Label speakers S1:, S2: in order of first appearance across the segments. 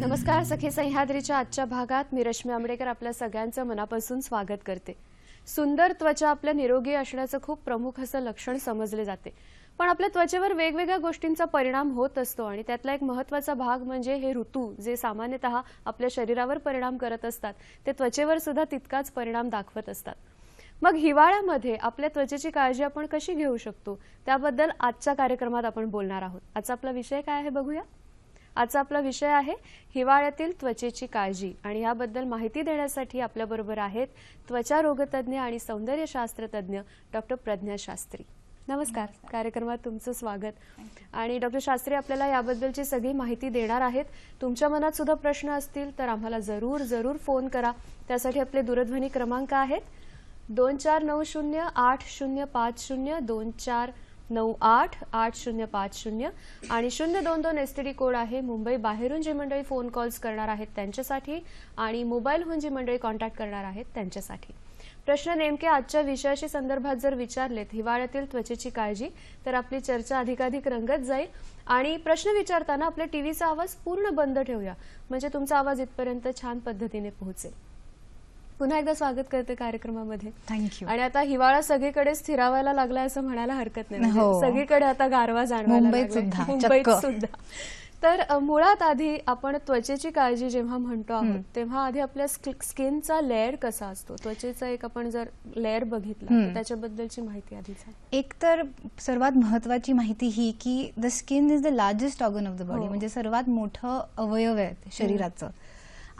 S1: नमस्कार सखी सह्याद्रीच्या आजच्या भागात मी रश्मी आंबेडकर आपल्या सगळ्यांचं मनापासून स्वागत करते। सुंदर त्वचा आपल्या निरोगी असण्याचं खूप प्रमुख असं लक्षण समजले जाते, पण आपल्या त्वचेवर वेगवेगळ्या गोष्टींचा परिणाम होत असतो आणि त्यातला एक महत्त्वाचा भाग म्हणजे हे ऋतू जे सामान्यतः आपल्या शरीरावर परिणाम करत असतात ते त्वचेवर सुद्धा तितकाच परिणाम दाखवत असतात। मग हिवाळ्यामध्ये आपल्या त्वचेची काळजी आपण कशी घेऊ शकतो त्याबद्दल आजच्या कार्यक्रमात आपण बोलणार आहोत। आजचा आपला विषय काय आहे बघूया। आजचा आपला विषय आहे हिवाळ्यातील त्वचेची काळजी आणि याबद्दल माहिती देण्यासाठी आपल्या बरोबर आहेत त्वचा रोगतज्ञ आणि सौंदर्यशास्त्र तज्ञ डॉक्टर प्रज्ञा शास्त्री। नमस्कार, कार्यक्रमात तुमचं स्वागत। आणि डॉक्टर शास्त्री आपल्याला याबद्दलची सगळी माहिती देणार आहेत। तुमच्या मनात सुद्धा प्रश्न असतील तर आम्हाला जरूर फोन करा। त्यासाठी आपले दूरध्वनी क्रमांक आहेत 24908050 24988050 आणि 022 एसटीडी कोड आहे। मुंबई बाहेरून जी मंडळी फोन कॉल्स करणार आहेत त्यांच्यासाठी आणि मोबाईलहून जी मंडळी कॉन्टॅक्ट करणार आहेत त्यांच्यासाठी। प्रश्न नेमके आजच्या विषयाशी संदर्भात जर विचारलेत हिवाळ्यातील त्वचेची काळजी तर आपली चर्चा अधिकाधिक रंगत जाईल। आणि प्रश्न विचारताना आपल्या टीव्हीचा आवाज पूर्ण बंद ठेवूया म्हणजे तुमचा आवाज इथपर्यंत छान पद्धतीने पोहोचेल। पुन्हा एकदा स्वागत करते कार्यक्रमामध्ये।
S2: थँक्यू।
S1: आणि आता हिवाळा सगळीकडे स्थिरावायला लागला असं म्हणायला हरकत नाही, सगळीकडे आता गारवा जाणवायला लागला, मुंबईत सुद्धा। तर मुळात आधी आपण त्वचेची काळजी जेव्हा म्हणतो आहोत तेव्हा आधी आपल्या स्किनचा लेअर कसा असतो, त्वचेचा एक आपण जर लेअर बघितला तर त्याच्याबद्दलची माहिती आधी सांगा।
S2: एक तर सर्वात महत्त्वाची माहिती ही की the skin is the largest organ of the body, म्हणजे सर्वात मोठं अवयव आहे शरीराचं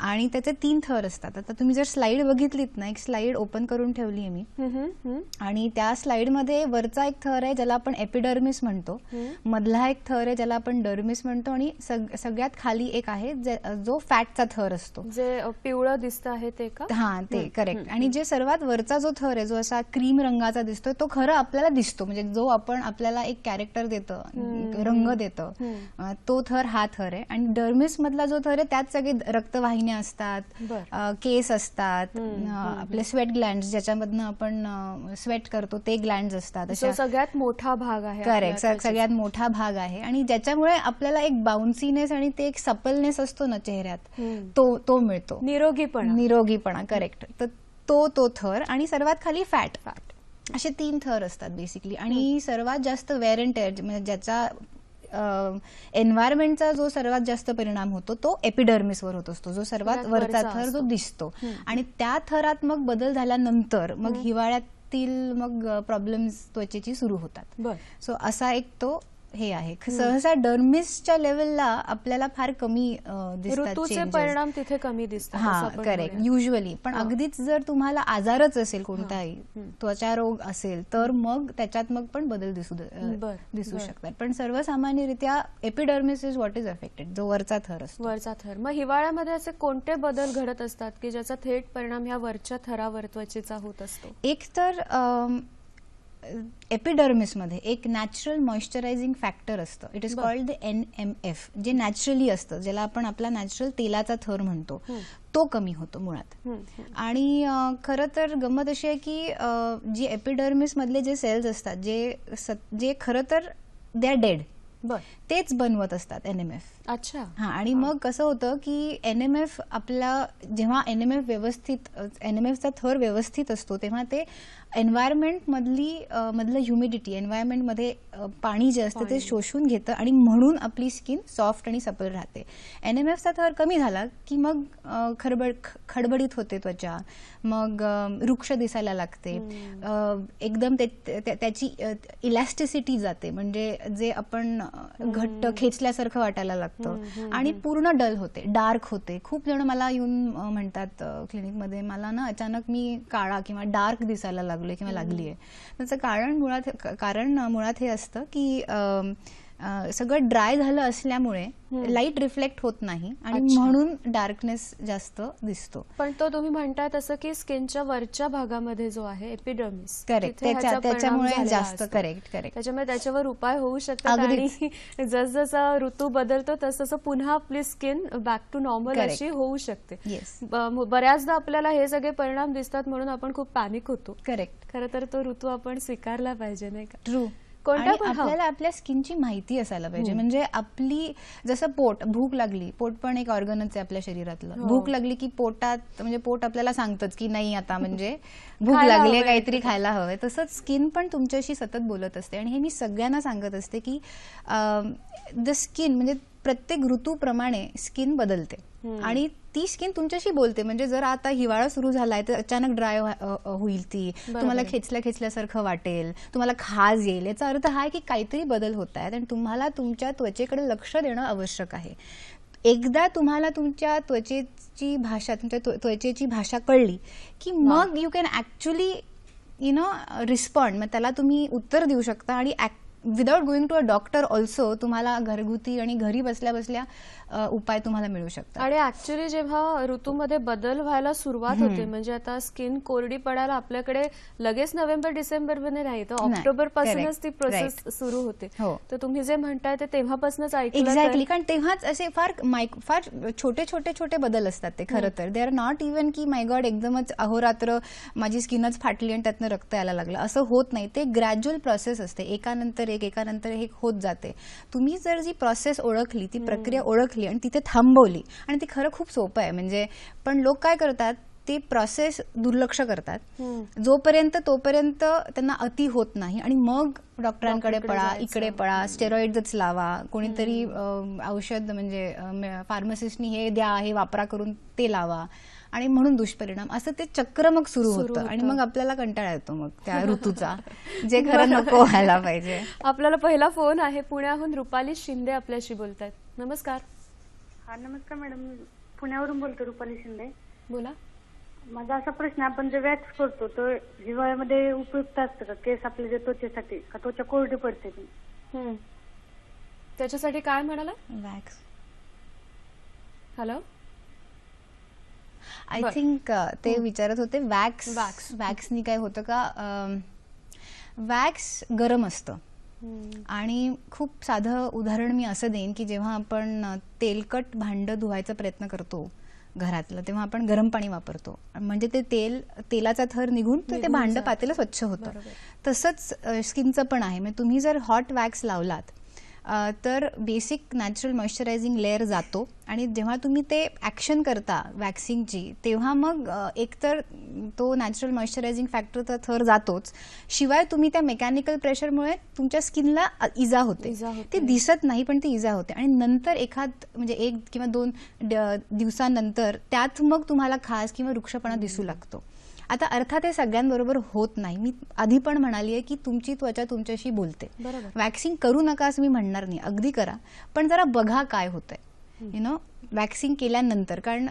S2: आणि त्याचे 3 थर असतात। आता तुम्ही जर स्लाइड बघितलीत ना, एक स्लाइड ओपन करून ठेवली आहे मी आणि त्या स्लाइड मध्ये वरचा एक थर आहे ज्याला आपण एपिडर्मिस म्हणतो, मधला एक थर आहे ज्याला आपण डर्मिस म्हणतो आणि सगळ्यात खाली एक आहे जो फॅटचा थर असतो,
S1: जे पिवळं दिसतं आहे ते का?
S2: हां, ते करेक्ट। आणि जे सर्वात वरचा जो थर आहे जो असा क्रीम रंगाचा दिसतोय तो खरं आपल्याला दिसतो, म्हणजे जो आपण आपल्याला एक कॅरेक्टर देतं, रंग देतं, तो थर हा थर आहे। आणि डर्मिस मधला जो थर आहे त्यात सगळे रक्तवाहिन्या असतात, केस असतात, आपले स्वेट ग्लँड्स ज्याच्यामधनं आपण स्वेट करतो ते ग्लँड्स असतात।
S1: सगळ्यात मोठा भाग आहे,
S2: करेक्ट, सगळ्यात मोठा भाग आहे आणि ज्याच्यामुळे आपल्याला एक बाउन्सीनेस आणि ते एक सपलनेस असतो ना चेहऱ्यात तो मिळतो, निरोगीपणा। करेक्ट। तर तो थर आणि सर्वात खाली फॅट असे 3 थर असतात बेसिकली। आणि सर्वात जास्त वेअर अँड टेअर म्हणजे ज्याचा एन्व्हायरमेंटचा जो सर्वात जास्त परिणाम होतो तो एपिडर्मिसवर होत असतो, जो सर्वात वरचा थर जो दिसतो। आणि त्या थरात मग बदल झाल्यानंतर मग हिवाळ्यातील मग प्रॉब्लेम्स त्वचेची सुरू होतात। सो असा एक तो हे आहे। सहसा डर्मिसच्या लेवलला आपल्याला फार कमी दिसतात,
S1: ऋतूचे परिणाम तिथे कमी दिसतात।
S2: हां, करेक्ट, युजली। पण अगदीच जर तुम्हाला आजारच असेल, कोणताही त्वचा रोग असेल तर मग त्याच्यात मग पण बदल दिसू शकतात। पण सर्वसामान्यरित्या epidermis is what is affected, जो वरचा थर असतो, वरचा थर।
S1: मग हिवाळ्यामध्ये असे कोणते बदल घडत असतात की ज्याचा थेट परिणाम ह्या वरच्या थरावर त्वचेचा होत असतो?
S2: एक तर एपिडर्मिस मध्ये एक नॅचरल मॉइश्चरायझिंग फॅक्टर असतं, it is called the NMF, जे नॅचरली असतं, ज्याला आपण आपला नॅचरल तेलाचा थर म्हणतो, तो कमी होतो मुळात। आणि खरं तर गंमत अशी आहे की जी एपिडर्मिस मधले जे सेल्स असतात जे खरं तर दे आर डेड, तेच बनवत असतात NMF।
S1: अच्छा,
S2: हां। आणि मग कसं होतं की NMF आपला जेव्हा NMFचा थर व्यवस्थित असतो तेव्हा ते एन्व्हायरमेंट मधलं ह्युमिडिटी, एन्व्हायरमेंट मध्ये पाणी जे असतं ते शोषून घेतं आणि म्हणून आपली स्किन सॉफ्ट आणि सपल राहते। NMFचा थर कमी झाला की मग खडबडीत होते त्वचा, मग रुक्ष दिसायला लागते, एकदम त्याची इलॅस्टिसिटी जाते, म्हणजे जे आपण घट्ट खेचल्यासारखं वाटायला लागतं आणि पूर्ण डल होते, डार्क होते। खूप जण मला येऊन म्हणतात क्लिनिकमध्ये, मला ना अचानक मी काळा किंवा डार्क दिसायला लागलोय किंवा लागलीये। त्याचं कारण मुळात हे असतं की सगळं ड्राय झालं असल्यामुळे लाईट रिफ्लेक्ट होत नाही आणि म्हणून डार्कनेस जास्त दिसतो।
S1: पण तो तुम्ही म्हणताय तसं की स्किनच्या वरच्या भागामध्ये जो आहे एपिडर्मिस,
S2: करेक्ट, त्याच्यामुळे जास्त करेक्ट
S1: त्याच्यामुळे त्याच्यावर उपाय होऊ शकतात आणि जसजसा ऋतू बदलतो तसं पुन्हा आपली स्किन बॅक टू नॉर्मल अशी होऊ शकते। बऱ्याचदा आपल्याला हे सगळे परिणाम दिसतात म्हणून आपण खूप पॅनिक होतो। करेक्ट, खरं तर तो ऋतू आपण स्वीकारला पाहिजे, नाही का?
S2: ट्रू।
S1: कोणत्या
S2: आणि आपल्याला आपल्या स्किनची माहिती असायला पाहिजे. म्हणजे आपली जसं भूक लागली, पोट पण एक ऑर्गनच आहे आपल्या शरीरातलं. भूक लागली की पोटात म्हणजे पोट आपल्याला सांगतच की नाही आता म्हणजे भूक लागली आहे, काहीतरी खायला हवंय. तसंच स्किन पण तुमच्याशी सतत बोलत असते. आणि हे मी सगळ्यांना सांगत असते की द स्किन म्हणजे प्रत्येक ऋतूप्रमाणे स्किन बदलते आणि ती स्किन तुमच्याशी बोलते. म्हणजे जर आता हिवाळा सुरू झालाय तर अचानक ड्राय होईल ती, तुम्हाला खेचल्यासारखं वाटेल, तुम्हाला खाज येईल. याचा अर्थ हा आहे की काहीतरी बदल होत आहेत आणि तुम्हाला तुमच्या त्वचेकडे लक्ष देणं आवश्यक आहे. एकदा तुम्हाला तुमच्या त्वचेची भाषा, तुमच्या त्वचेची भाषा कळली की मग यू कॅन ऍक्च्युली रिस्पॉन्ड. मग त्याला तुम्ही उत्तर देऊ शकता आणि without going to a doctor also तुम्हाला घरगुती आणि घरी बसल्या बसल्या उपाय तुम्हाला मिळू शकतात.
S1: आणि ऍक्च्युली जेव्हा ऋतूमध्ये बदल व्हायला सुरुवात होते, म्हणजे आता स्किन कोरडी पडायला आपल्याकडे लगेच नोव्हेंबर डिसेंबर मध्ये नाही तर ऑक्टोबर पासूनच ती प्रोसेस सुरू होते. तर तुम्ही जे म्हणताय ते तेव्हापासूनच ऐकलं.
S2: एक्झॅक्टली, कारण तेव्हाच असे फार छोटे बदल असतात ते. खरं तर दे आर नॉट इव्हन की माय गॉड एकदमच अहोरात्र माझी स्किनच फाटली आणि त्यातनं रक्त यायला लागलं, असं होत नाही. ते ग्रॅज्युअल प्रोसेस असते, एकानंतर एक होत जाते. तुम्ही जर जी प्रोसेस ओळखली, ती प्रक्रिया ओळखली आणि तिथे थांबवली, आणि ते खरं खूप सोपं आहे. म्हणजे पण लोक काय करतात, ते प्रोसेस दुर्लक्ष करतात. तोपर्यंत त्यांना अति होत नाही आणि मग डॉक्टरांकडे पळा, इकडे पळा, स्टेरॉइड्सच लावा, कोणीतरी औषध म्हणजे फार्मासिस्टनी हे द्या, हे वापरा करून ते लावा, आणि म्हणून दुष्परिणाम. असं ते चक्र मग सुरू होतं आणि मग आपल्याला कंटाळा येतो मग त्या ऋतूचा, जे खरं नको व्हायला पाहिजे.
S1: आपल्याला पहिला फोन आहे, पुण्याहून रुपाली शिंदे आपल्याशी बोलतायत. नमस्कार.
S3: हा नमस्कार मॅडम, पुण्यावरून बोलतो, रुपाली शिंदे.
S1: बोला.
S3: माझा असा प्रश्न, आपण जे वॅक्स करतो तो हिवाळ्यामध्ये उपयुक्त असतं का केस आपल्या जे त्वचेसाठी, का त्वचा कोरडी पडते ती?
S1: त्याच्यासाठी काय म्हणाला?
S2: वॅक्स.
S1: हॅलो,
S2: आय थिंक ते विचारत होते वॅक्सनी काय होतं का. वॅक्स गरम असतं आणि खूप साधं उदाहरण मी असं देईन की जेव्हा आपण तेलकट भांडं धुवायचा प्रयत्न करतो घरातलं, तेव्हा आपण गरम पाणी वापरतो, म्हणजे ते तेलाचा थर निघून ते भांडं पातेलं स्वच्छ होतं. तसंच स्किनचं पण आहे. म्हणजे तुम्ही जर हॉट वॅक्स लावलात तर बेसिक नॅचरल मॉइश्चरायझिंग लेअर जातो आणि जेव्हा तुम्ही ते ऍक्शन करता वॅक्सिंगची, तेव्हा मग एकतर तो नॅचरल मॉइश्चरायझिंग फॅक्टरचा थर जातोच, शिवाय तुम्ही त्या मेकॅनिकल प्रेशरमुळे तुमच्या स्किनला इजा होते. ते दिसत नाही पण ती इजा होते. आणि नंतर म्हणजे 1 किंवा 2 दिवसानंतर त्यात मग तुम्हाला खाज किंवा रुक्षपणा दिसू लागतो. आता अर्थात हे सगळ्यांबरोबर होत नाही. मी आधी पण म्हणाली आहे की तुमची त्वचा तुमच्याशी बोलते. वॅक्सिंग करू नका असं मी म्हणणार नाही, अगदी करा, पण जरा बघा काय होतंय वॅक्सिंग केल्यानंतर. कारण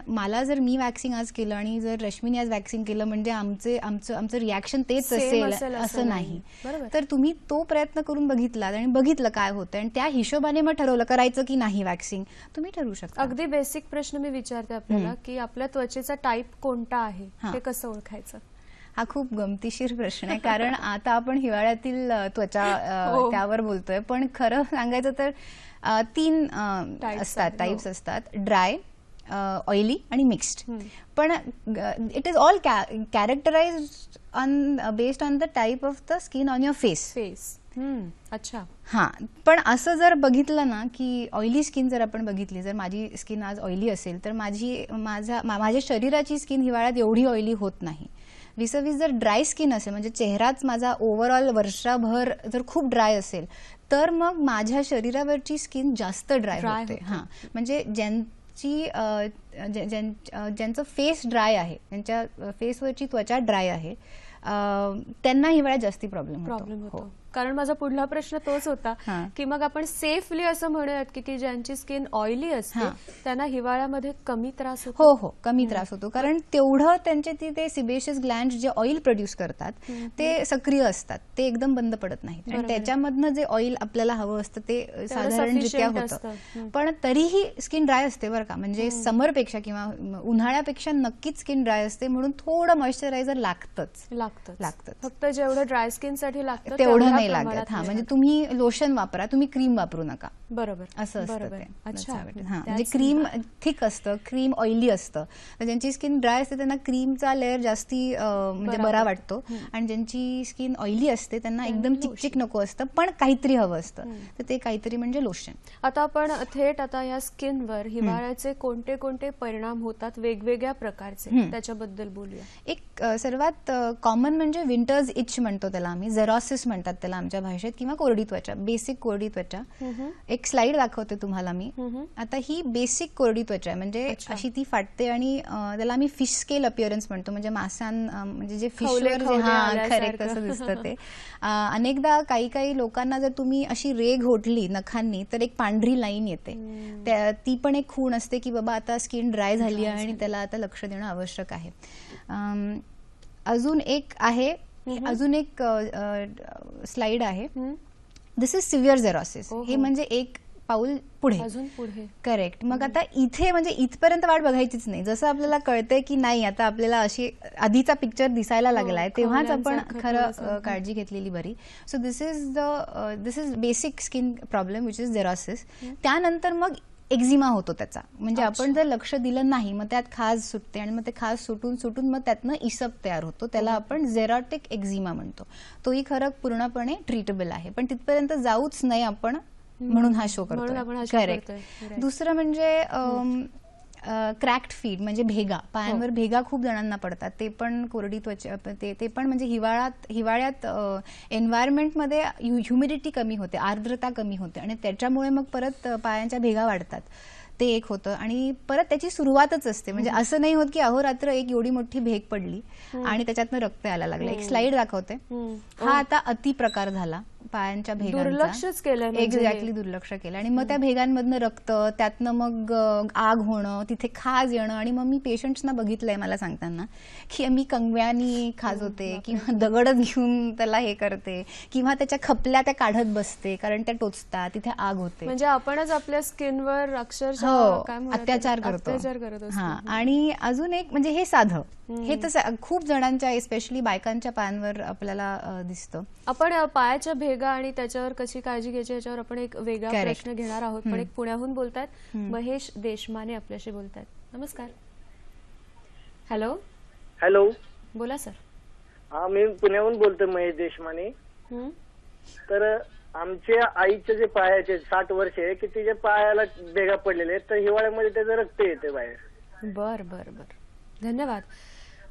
S2: मी वॅक्सिंग आज केलं आणि जर रश्मीने आज वॅक्सिंग केलं म्हणजे आमचं रिॲक्शन तेच असेल असं नाही. तर तुम्ही तो प्रयत्न करून बघितलात आणि बघितलं काय होतं आणि त्या हिशोबाने मग ठरवलं करायचं की नाही वॅक्सिंग, तुम्ही ठरवू शकता.
S1: अगदी बेसिक प्रश्न मी विचारते आपल्याला की आपल्या त्वचेचा टाईप कोणता आहे, ते कसं ओळखायचं?
S2: हा खूप गमतीशीर प्रश्न आहे, कारण आता आपण हिवाळ्यातील त्वचा त्यावर बोलतोय, पण खरं सांगायचं तर 3 टाइप्स असतात, ड्राय, ऑइली आणि मिक्स्ड. पण it is all कॅरेक्टराइज्ड based on the type of the skin on your face.
S1: अच्छा.
S2: हा, पण असं जर बघितलं ना की ऑइली स्किन जर आपण बघितली, जर माझी स्किन आज ऑइली असेल तर माझ्या शरीराची स्किन हिवाळ्यात एवढी ऑइली होत नाही. विसवीस जर ड्राय स्किन असेल, म्हणजे चेहराच माझा ओव्हरऑल वर्षभर जर खूप ड्राय असेल, तर मग माझ्या शरीरावरची स्किन जास्त ड्राय होते. हा, म्हणजे ज्यांचं फेस ड्राय आहे, ज्यांच्या फेसवरची त्वचा ड्राय आहे, त्यांना हिवाळ्यात जास्ती प्रॉब्लेम होतो.
S1: कारण माझा पुढला प्रश्न तोच होता की मग आपण सेफली असं म्हणूयात की ज्यांची स्किन ऑइली असते त्यांना हिवाळ्यामध्ये कमी त्रास होतो?
S2: हो, कमी त्रास होतो, कारण तेवढं त्यांचे ते सिबेशियस ग्लँड जे ऑइल प्रोड्यूस करतात ते सक्रिय असतात, ते एकदम बंद पडत नाहीत आणि त्याच्यामधनं जे ऑइल आपल्याला हवं असतं ते साधारणरित्या होतं. पण तरीही स्किन ड्राय असते बरं का, म्हणजे समरपेक्षा किंवा उन्हाळ्यापेक्षा नक्कीच स्किन ड्राय असते, म्हणून थोडं मॉइश्चरायझर लागतंच.
S1: फक्त जेवढं ड्राय स्किन साठी लागतं
S2: तेवढं नाही लागत.
S1: प्रमाणात
S2: हा
S1: नाही
S2: म्हणजे
S1: लागत.
S2: तुम्ही लोशन वापरा, तुम्ही क्रीम वापरू नका
S1: बरोबर
S2: असं असतं
S1: बरोबर.
S2: ते.
S1: अच्छा
S2: That's how it is. हा,
S1: त्याच
S2: म्हणजे क्रीम थिक असतं, क्रीम ऑइली असतं. तर ज्यांची स्किन ड्राय असते त्यांना क्रीमचा लेअर जास्ती म्हणजे बरा वाटतो, आणि ज्यांची स्किन ऑइली असते त्यांना एकदम चिकचिक नको असतं, पण काहीतरी हवं असतं. तर ते काहीतरी म्हणजे लोशन.
S1: आता आपण थेट आता या स्किनवर हिवाळ्याचे कोणते कोणते परिणाम होतात वेगवेगळ्या प्रकारचे त्याच्याबद्दल बोलूया.
S2: एक सर्वात कॉमन म्हणजे विंटर्स इच म्हणतो त्याला आम्ही, झेरॉसिस म्हणतात त्याला आमच्या भाषेत, किंवा कोरडी त्वचा, बेसिक कोरडी त्वचा. एक स्लाइड दाखवते तुम्हाला मी. आता ही बेसिक कोरडी त्वचा आहे, म्हणजे अशी ती फाटते, आणि त्याला आम्ही फिश स्केल अपिअरन्स म्हणतो, म्हणजे म्हणजे जे फिशवर करेक्ट असं दिसतं ते. अनेकदा काही लोकांना जर तुम्ही अशी रेघ ओढली नखांनी तर एक पांढरी लाईन येते, ती पण एक खूण असते की बाबा आता स्किन ड्राय झाली आहे आणि त्याला आता लक्ष देणं आवश्यक आहे. अजून एक आहे, अजून एक स्लाइड आहे. दिस इज सिव्हिअर झेरॉसिस. हे म्हणजे एक पाऊल पुढे,
S1: अजून पुढे.
S2: करेक्ट. मग आता इथे म्हणजे इथपर्यंत वाट बघायचीच नाही. जसं आपल्याला कळतंय की नाही आता आपल्याला अशी आधीचा पिक्चर दिसायला लागलाय, तेव्हाच आपण खरं काळजी घेतलेली बरी. So this is basic skin problem which is xerosis. त्यानंतर मग एक्झिमा होतो त्याचा, म्हणजे आपण जर लक्ष दिलं नाही मग त्यात खाज सुटते, आणि मग ते खाज सुटून मग त्यातनं इसप तयार होतो, त्याला आपण झेरॉटिक एक्झिमा म्हणतो. तोही खरं पूर्णपणे ट्रीटेबल आहे, पण तिथपर्यंत जाऊच नाही आपण, म्हणून हा शो करतो. करेक्ट. दुसरं म्हणजे क्रॅक्ड फीट, म्हणजे भेगा, पायांवर भेगा खूप जणांना पडतात, ते पण कोरडी त्वचा. ते पण म्हणजे हिवाळ्यात एन्व्हायरमेंटमध्ये ह्युमिडिटी कमी होते, आर्द्रता कमी होते, आणि त्याच्यामुळे मग परत पायांच्या भेगा वाढतात. ते एक होतं, आणि परत त्याची सुरुवातच असते, म्हणजे असं नाही होत की अहोरात्र एक एवढी मोठी भेग पडली आणि त्याच्यातनं रक्त यायला लागलं. एक स्लाइड दाखवते. हा आता अति प्रकार झाला पायांच्या भेगांचा,
S1: दुर्लक्षच केलं.
S2: एक्झॅक्टली दुर्लक्ष केलं, आणि मग त्या भेगांमधनं रक्त, त्यातनं मग आग होणं, तिथे खाज येणं. आणि मग मी पेशंट्सना बघितलंय मला सांगताना की मी कंगव्यानी खाज होते, किंवा दगडच घेऊन त्याला हे करते, किंवा त्याच्या खपल्या त्या काढत बसते कारण त्या टोचतात, तिथे आग होते.
S1: म्हणजे आपणच आपल्या स्किनवर अक्षरशः
S2: अत्याचार करतो. हा, आणि अजून एक म्हणजे हे साधं, हे तर खूप जणांच्या एस्पेशली बायकांच्या पायांवर आपल्याला दिसतं.
S1: आपण पायाच्या भेगा आणि त्याच्यावर कशी काळजी घ्यायची याच्यावर आपण एक वेगळा प्रश्न घेणार आहोत, पण एक पुण्याहून बोलतात महेश देशमाने आपल्याशी बोलतात. नमस्कार. हॅलो.
S4: हॅलो,
S1: बोला सर.
S4: हा, मी पुण्याहून बोलतोय, महेश देशमाने. तर आमच्या आईचे जे पायाचे 60 वर्ष आहे की तिच्या पायाला भेगा पडलेले आहेत, तर हिवाळ्यामध्ये त्याचं रक्त येते बाहेर.
S1: बर बर बर, धन्यवाद.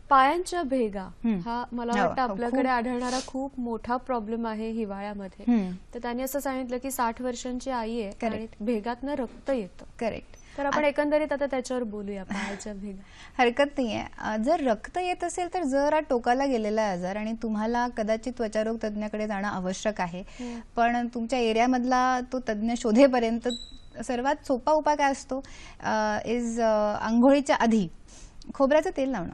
S1: पायांच्या भेगा हा मला वाटतं आपल्याकडे आढळणारा खूप मोठा प्रॉब्लेम आहे हिवाळ्यामध्ये. तर त्यांनी असं सांगितलं की 60 वर्षांची आई आहे आणि भेगातनं रक्त येतं.
S2: करेक्ट.
S1: तर आपण एकंदरीत आता त्याच्यावर बोलूया, पायाच्या भेगा.
S2: हरकत नाहीये. जर रक्त येत असेल तर जरा टोकाला गेलेला आजार, आणि तुम्हाला कदाचित त्वचारोग तज्ञाकडे जाणं आवश्यक आहे. पण तुमच्या एरियामधला तो तज्ञ शोधेपर्यंत सर्वात सोपा उपाय काय असतो, आंघोळीच्या आधी खोबऱ्याचं तेल लावणं.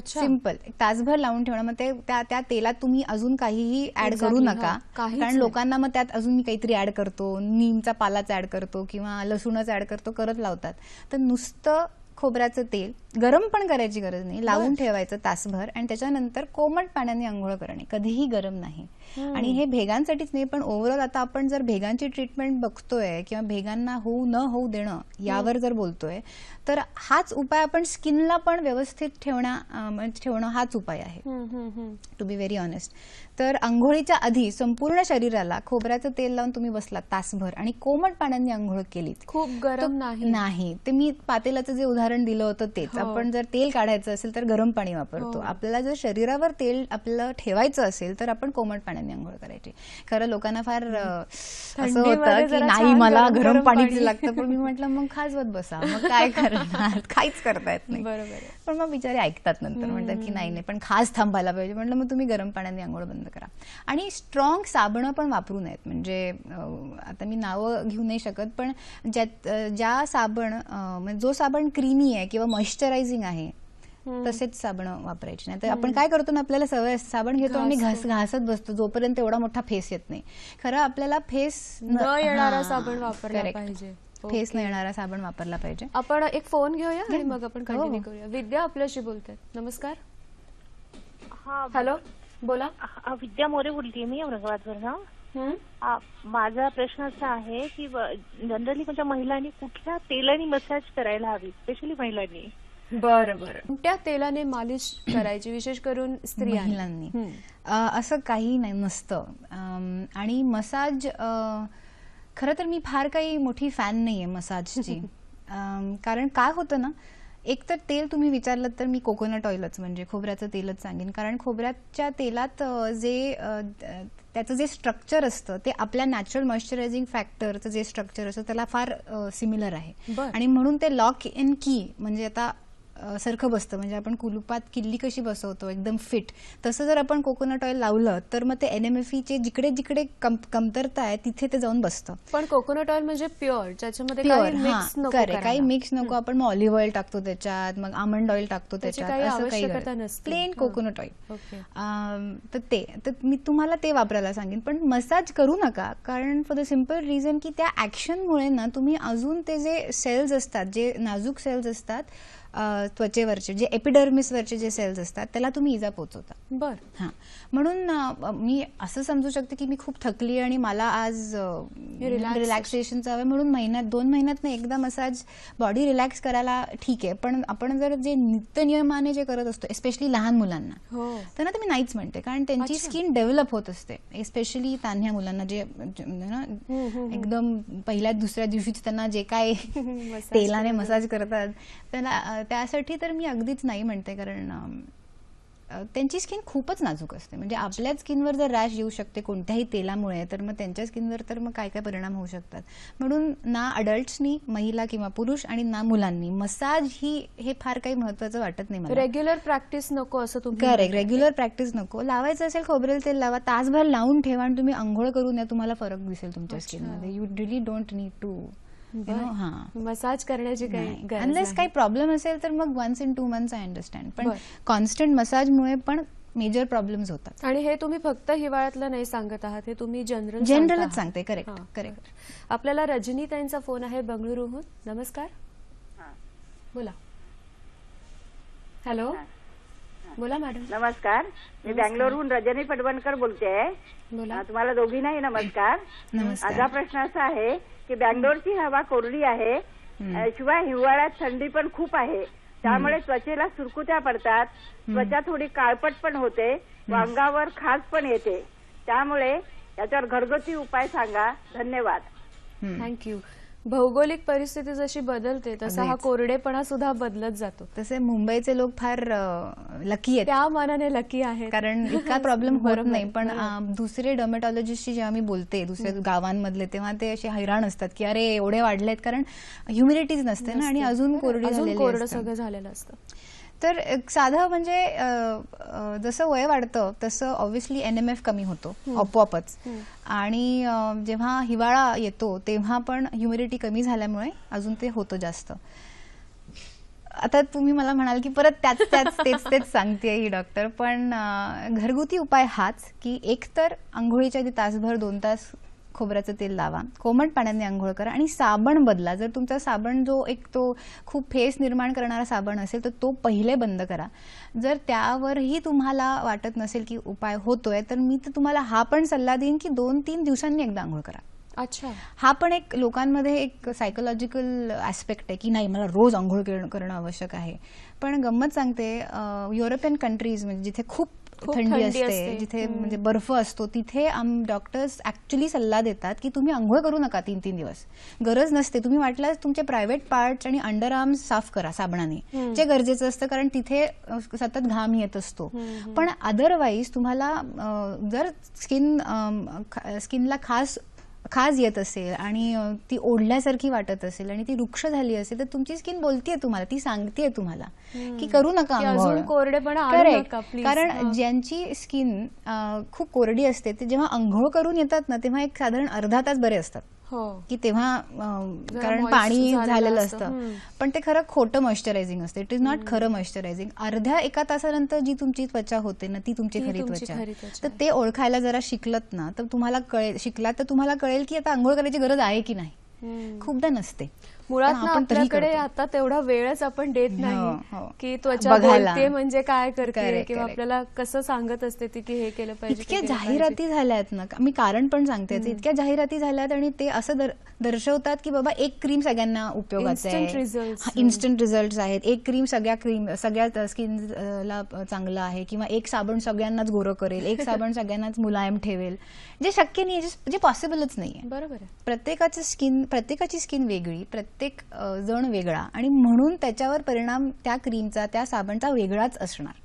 S2: सिंपल, एक तासभर लावून ठेवणं. मग ते त्या तेलात तुम्ही अजून काहीही ऍड करू नका, कारण लोकांना मग त्यात अजून मी काहीतरी ऍड करतो, नीमचा पालाच ऍड करतो किंवा लसूणच ऍड करतो करत लावतात. तर नुसतं खोबऱ्याचं तेल, गरम पण करायची गरज नाही, लावून ठेवायचं तासभर, आणि त्याच्यानंतर कोमट पाण्याने आंघोळ करणे, कधीही गरम नाही. आणि हे भेगांसाठीच नाही, पण ओव्हरऑल आता आपण जर भेगांची ट्रीटमेंट बघतोय किंवा भेगांना न होऊ देणं यावर जर बोलतोय, तर हाच उपाय आपण स्किनला पण व्यवस्थित ठेवणं हाच उपाय आहे, टू बी व्हेरी ऑनेस्ट. तर आंघोळीच्या आधी संपूर्ण शरीराला खोबऱ्याचं तेल लावून तुम्ही बसलात तासभर आणि कोमट पाण्याने आंघोळ केलीत,
S1: खूप गरम
S2: नाही. ते मी पातेल्याचं जे उदाहरण दिलं होतं तेच. आपण जर तेल काढायचं असेल तर गरम पाणी वापरतो. आपल्याला जर शरीरावर तेल आपल्याला ठेवायचं असेल तर आपण कोमट पाण्याने आंघोळ करायची. खरं लोकांना फार असं होतं की नाही मला गरम पाणीच लागतं, पण मी म्हटलं मग खाजवत बसा, मग काय करणार, काहीच करता येत नाही.
S1: बरोबर.
S2: पण मग बिचारे ऐकतात नंतर, म्हणतात की नाही पण खास थांबायला पाहिजे. म्हटलं मग तुम्ही गरम पाण्याने आंघोळ बंद करा. आणि स्ट्रॉंग साबणं पण वापरू नयेत. म्हणजे आता मी नावं घेऊ नाही शकत, पण ज्या साबण जो साबण क्रीमी आहे किंवा मॉइश्चरायझिंग आहे तसेच साबण वापरायचे नाही. तर आपण काय करतो ना, आपल्याला सवय साबण घेतो आणि घासत बसतो जोपर्यंत एवढा मोठा फेस येत नाही. खरं आपल्याला फेस
S1: न येणारा साबण वापरला पाहिजे,
S2: फेस न येणारा साबण वापरला पाहिजे.
S1: आपण एक फोन घेऊया आणि मग आपण कंटिन्यू करूया. विद्या आपल्याशी बोलतात. नमस्कार.
S5: हा,
S1: हॅलो. बोला.
S5: विद्या मोरे बोलतीये मी औरंगाबादवरनं. माझा प्रश्न असा आहे की जनरली म्हणजे महिलांनी कुठल्या तेलाने मसाज करायला हवी, स्पेशली महिलांनी?
S1: बरं बरं. कोणत्या तेलाने मालिश करायची, विशेष करून
S2: महिलांनी? असं काही नाही, नसतं. आणि मसाज खरं तर मी फार काही मोठी फॅन नाहीये मसाजची. कारण काय होतं ना, एक तर तेल तुम्ही विचारलं तर मी कोकोनट ऑइलच म्हणजे खोबऱ्याचं तेलच सांगेन. कारण खोबऱ्याच्या तेलात त्याचं जे स्ट्रक्चर असतं ते आपल्या नॅचरल मॉइश्चरायझिंग फॅक्टरचं जे स्ट्रक्चर असतं त्याला फार सिमिलर आहे. आणि म्हणून ते लॉक इन की म्हणजे आता सारखं बसतं. म्हणजे आपण कुलुपात किल्ली कशी बसवतो एकदम फिट, तसं जर आपण कोकोनट ऑइल लावलं तर मग ते NMFE जिकडे जिकडे कमतरता आहे तिथे ते जाऊन बसतं.
S1: पण कोकोनट ऑइल म्हणजे प्युअर, ज्याच्यामध्ये
S2: काही मिक्स नको. आपण मग ऑलिव्ह ऑइल टाकतो त्याच्यात, मग आमंड ऑइल टाकतो त्याच्यात, असं काही प्लेन कोकोनट ऑइल. तर मी तुम्हाला ते वापरायला सांगेन. पण मसाज करू नका, कारण फॉर द सिम्पल रिझन की त्या ऍक्शनमुळे ना तुम्ही अजून ते जे सेल्स असतात, जे नाजूक सेल्स असतात त्वचेवरचे, जे एपिडर्मिसवरचे जे सेल्स असतात त्याला तुम्ही इजा पोहोचवता.
S1: बर.
S2: हां, म्हणून मी असं समजू शकते की मी खूप थकली आणि मला आज रिलॅक्सेशनचं हवं, म्हणून 2 महिन्यात एकदा मसाज बॉडी रिलॅक्स करायला ठीक आहे. पण आपण जर जे नित्यनियमाने जे करत असतो, एस्पेशली लहान मुलांना, त्यांना तर मी नाहीच म्हणते. कारण त्यांची स्किन डेव्हलप होत असते, एस्पेशली तान्ह्या मुलांना, जे एकदम पहिल्या दुसऱ्या दिवशीच त्यांना जे काय तेलाने मसाज करतात त्यासाठी तर मी अगदीच नाही म्हणते. कारण त्यांची स्किन खूपच नाजूक असते. म्हणजे आपल्याच स्किनवर जर रॅश येऊ शकते कोणत्याही तेलामुळे, तर मग त्यांच्या स्किनवर तर मग काय काय परिणाम होऊ शकतात. म्हणून ना अडल्ट्सनी, महिला किंवा पुरुष, आणि ना मुलांनी मसाज हे फार काही महत्वाचं वाटत नाही मला.
S1: रेग्युलर प्रॅक्टिस नको असं तुम्ही?
S2: करेक्ट, रेग्युलर प्रॅक्टिस नको. लावायचं असेल खोबरेल तेल लावा, तासभर लावून ठेवा आणि तुम्ही अंघोळ करून या, तुम्हाला फरक दिसेल तुमच्या स्किनमध्ये. You really don't need to
S1: massage करण्याची काही
S2: अनलेस काही प्रॉब्लेम असेल तर मग once in 2 months I understand. पण कॉन्स्टंट मसाजमुळे पण मेजर प्रॉब्लेम्स होतात.
S1: आणि हे तुम्ही फक्त हिवाळ्यातलं नाही सांगत आहात, हे तुम्ही
S2: जनरलच सांगते. Correct correct.
S1: आपल्याला रजनी ताईंचा फोन आहे बंगळुरूहून. नमस्कार. बोला. हॅलो, बोला मॅडम.
S6: नमस्कार, मी बँगलोरहून रजनी पडवणकर बोलते.
S1: बोला.
S6: तुम्हाला दोघींनाही नमस्कार. माझा प्रश्न असा आहे की बँगलोरची हवा कोरडी आहे, शिवाय हिवाळ्यात थंडी पण खूप आहे, त्यामुळे त्वचेला सुरकुत्या पडतात, त्वचा थोडी काळपट पण होते, अंगावर खाज पण येते. त्यामुळे याच्यावर घरगुती उपाय सांगा. धन्यवाद.
S1: थँक्यू. भौगोलिक परिस्थिती जशी बदलते तसा हा कोरडेपणा सुद्धा बदलत जातो.
S2: तसे मुंबईचे लोक फार लकी आहेत,
S1: त्या मानाने लकी आहेत, कारण
S2: इतका प्रॉब्लेम होत नाही. पण दुसरे डर्मेटॉलॉजिस्टशी जेव्हा मी बोलते दुसऱ्या गावांमधले, तेव्हा ते असे हैराण असतात की अरे एवढे वाढलेत, कारण ह्युमिडिटीच नसते ना, आणि अजून कोरडं
S1: सगळं झालेलं असतं.
S2: तर साधं म्हणजे जसं वय वाढतं तसं ऑब्व्हियसली NMF कमी होतो आपोआपच. आणि जेव्हा हिवाळा येतो तेव्हा पण ह्युमिडिटी कमी झाल्यामुळे अजून ते होतं जास्त. आता तुम्ही मला म्हणाल की परत तेच सांगते ही डॉक्टर, पण घरगुती उपाय हाच की एकतर आंघोळीच्या आधी तासभर 2 तास खोबऱ्याचं तेल लावा, कोमट पाण्याने आंघोळ करा आणि साबण बदला. जर तुमचा साबण जो तो खूप फेस निर्माण करणारा साबण असेल तर तो पहिले बंद करा. जर त्यावरही तुम्हाला वाटत नसेल की उपाय होतोय तर मी तर तुम्हाला हा पण सल्ला देईन की 2-3 दिवसांनी एकदा आंघोळ करा.
S1: अच्छा,
S2: हा पण एक लोकांमध्ये एक सायकोलॉजिकल ऍस्पेक्ट आहे की नाही मला रोज आंघोळ करणं आवश्यक आहे. पण गंमत सांगते, युरोपियन कंट्रीज म्हणजे जिथे खूप थंडी असते, जिथे म्हणजे बर्फ असतो, तिथे डॉक्टर्स ऍक्च्युली सल्ला देतात की तुम्ही आंघोळ करू नका 3-3 दिवस. गरज नसते. तुम्ही वाटल्यास तुमचे प्रायव्हेट पार्ट्स आणि अंडर आर्म्स साफ करा साबणाने, जे गरजेचं असतं, कारण तिथे सतत घाम येत असतो. पण अदरवाईज तुम्हाला जर स्किनला खाज येत असेल आणि ती ओढल्यासारखी वाटत असेल आणि ती रुक्ष झाली असेल तर तुमची स्किन बोलतीये तुम्हाला, ती सांगतेय तुम्हाला की करू नका आंघोळ. करेक्ट. कारण ज्यांची स्किन खूप कोरडी असते ते जेव्हा आंघोळ करून येतात ना तेव्हा एक साधारण अर्धा तास बरे असतात की तेव्हा, कारण पाणी झालेलं असतं. पण ते खरं खोटं मॉइश्चरायझिंग असते. इट इज नॉट खरं मॉइश्चरायझिंग. अर्ध्या 1 तासानंतर जी तुमची त्वचा होते ना ती तुमची खरी त्वचा. तर ते ओळखायला जरा शिकलत ना तर तुम्हाला कळेल की आता आंघोळ करायची गरज आहे की नाही. खूपदा नसते.
S1: मुळात ना
S2: आपण तरी
S1: आपल्याकडे
S2: करतो.
S1: आता तेवढा वेळच आपण देत
S2: हो,
S1: नाही
S2: हो.
S1: की त्वचा
S2: बघायला.
S1: बोलते म्हणजे काय करते
S2: Correct,
S1: किंवा
S2: correct.
S1: आपल्याला कसं सांगत असते ती की हे केलं पाहिजे,
S2: इतक्या
S1: ते केलं
S2: जाहिराती झाल्यात ना, मी कारण पण सांगते याचं, इतक्या जाहिराती झाल्यात आणि ते असं दर्शवतात की बाबा एक क्रीम सगळ्यांना उपयोगाचं
S1: Instant results.
S2: आहे, इन्स्टंट रिझल्ट आहेत, एक क्रीम सगळ्या स्किनला चांगलं आहे, किंवा एक साबण सगळ्यांनाच गोरं करेल, एक साबण सगळ्यांनाच मुलायम ठेवेल, जे शक्य नाही, जे पॉसिबलच नाहीये.
S1: बरोबर आहे.
S2: प्रत्येकाची स्किन वेगळी, प्रत्येक जण वेगळा, आणि म्हणून त्याच्यावर परिणाम त्या क्रीमचा, त्या साबणचा वेगळाच असणार.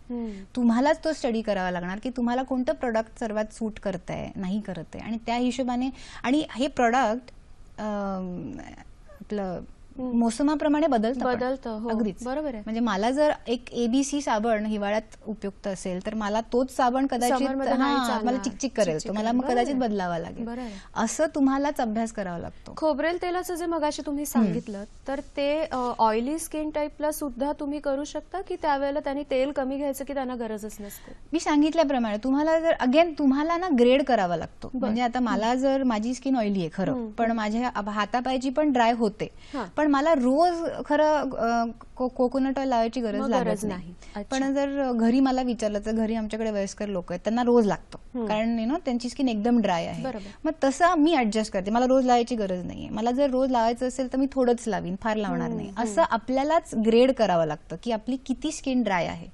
S2: तुम्हालाच तो स्टडी करावा लागणार की तुम्हाला कोणतं प्रोडक्ट सर्वात सूट करतंय, नाही करत आहे, आणि त्या हिशोबाने. आणि हे प्रोडक्ट आपलं मोसमाप्रमाणे बदलतं
S1: हो.
S2: अगदीच.
S1: बरोबर आहे.
S2: म्हणजे मला जर एक ABC साबण हिवाळ्यात उपयुक्त असेल तर मला तोच साबण कदाचित
S1: Summer मध्ये नाही चालणार.
S2: मला चिकचिक करेल, तो मला मग
S1: बरोबर
S2: कदाचित
S1: आहे.
S2: बदलावा लागेल.
S1: बरोबर आहे.
S2: असं तुम्हालाच अभ्यास करावा लागतो.
S1: खोबरेल तेलाचं जे मगाशी तुम्ही सांगितलं तर ते ऑइली स्किन टाईपला सुद्धा तुम्ही करू शकता की त्यावेळेला त्यांनी तेल कमी घ्यायचं की त्यांना गरजच नसते?
S2: मी सांगितल्याप्रमाणे तुम्हाला ना ग्रेड करावा लागतो. म्हणजे आता मला जर माझी स्किन ऑइली आहे खरं, पण माझ्या हातापायची पण ड्राय होते, पण मला रोज खरं कोकोनट ऑइल लावायची गरज लागत नाही. पण जर घरी मला विचारलं तर घरी आमच्याकडे वयस्कर लोक आहेत, त्यांना रोज लागतो, कारण त्यांची स्किन एकदम ड्राय आहे. मग तसं मी ऍडजस्ट करते, मला रोज लावायची गरज नाहीये. मला जर रोज लावायचं असेल तर मी थोडंच लावीन, फार लावणार नाही. असं आपल्यालाच ग्रेड करावं लागतं की आपली किती स्किन ड्राय आहे.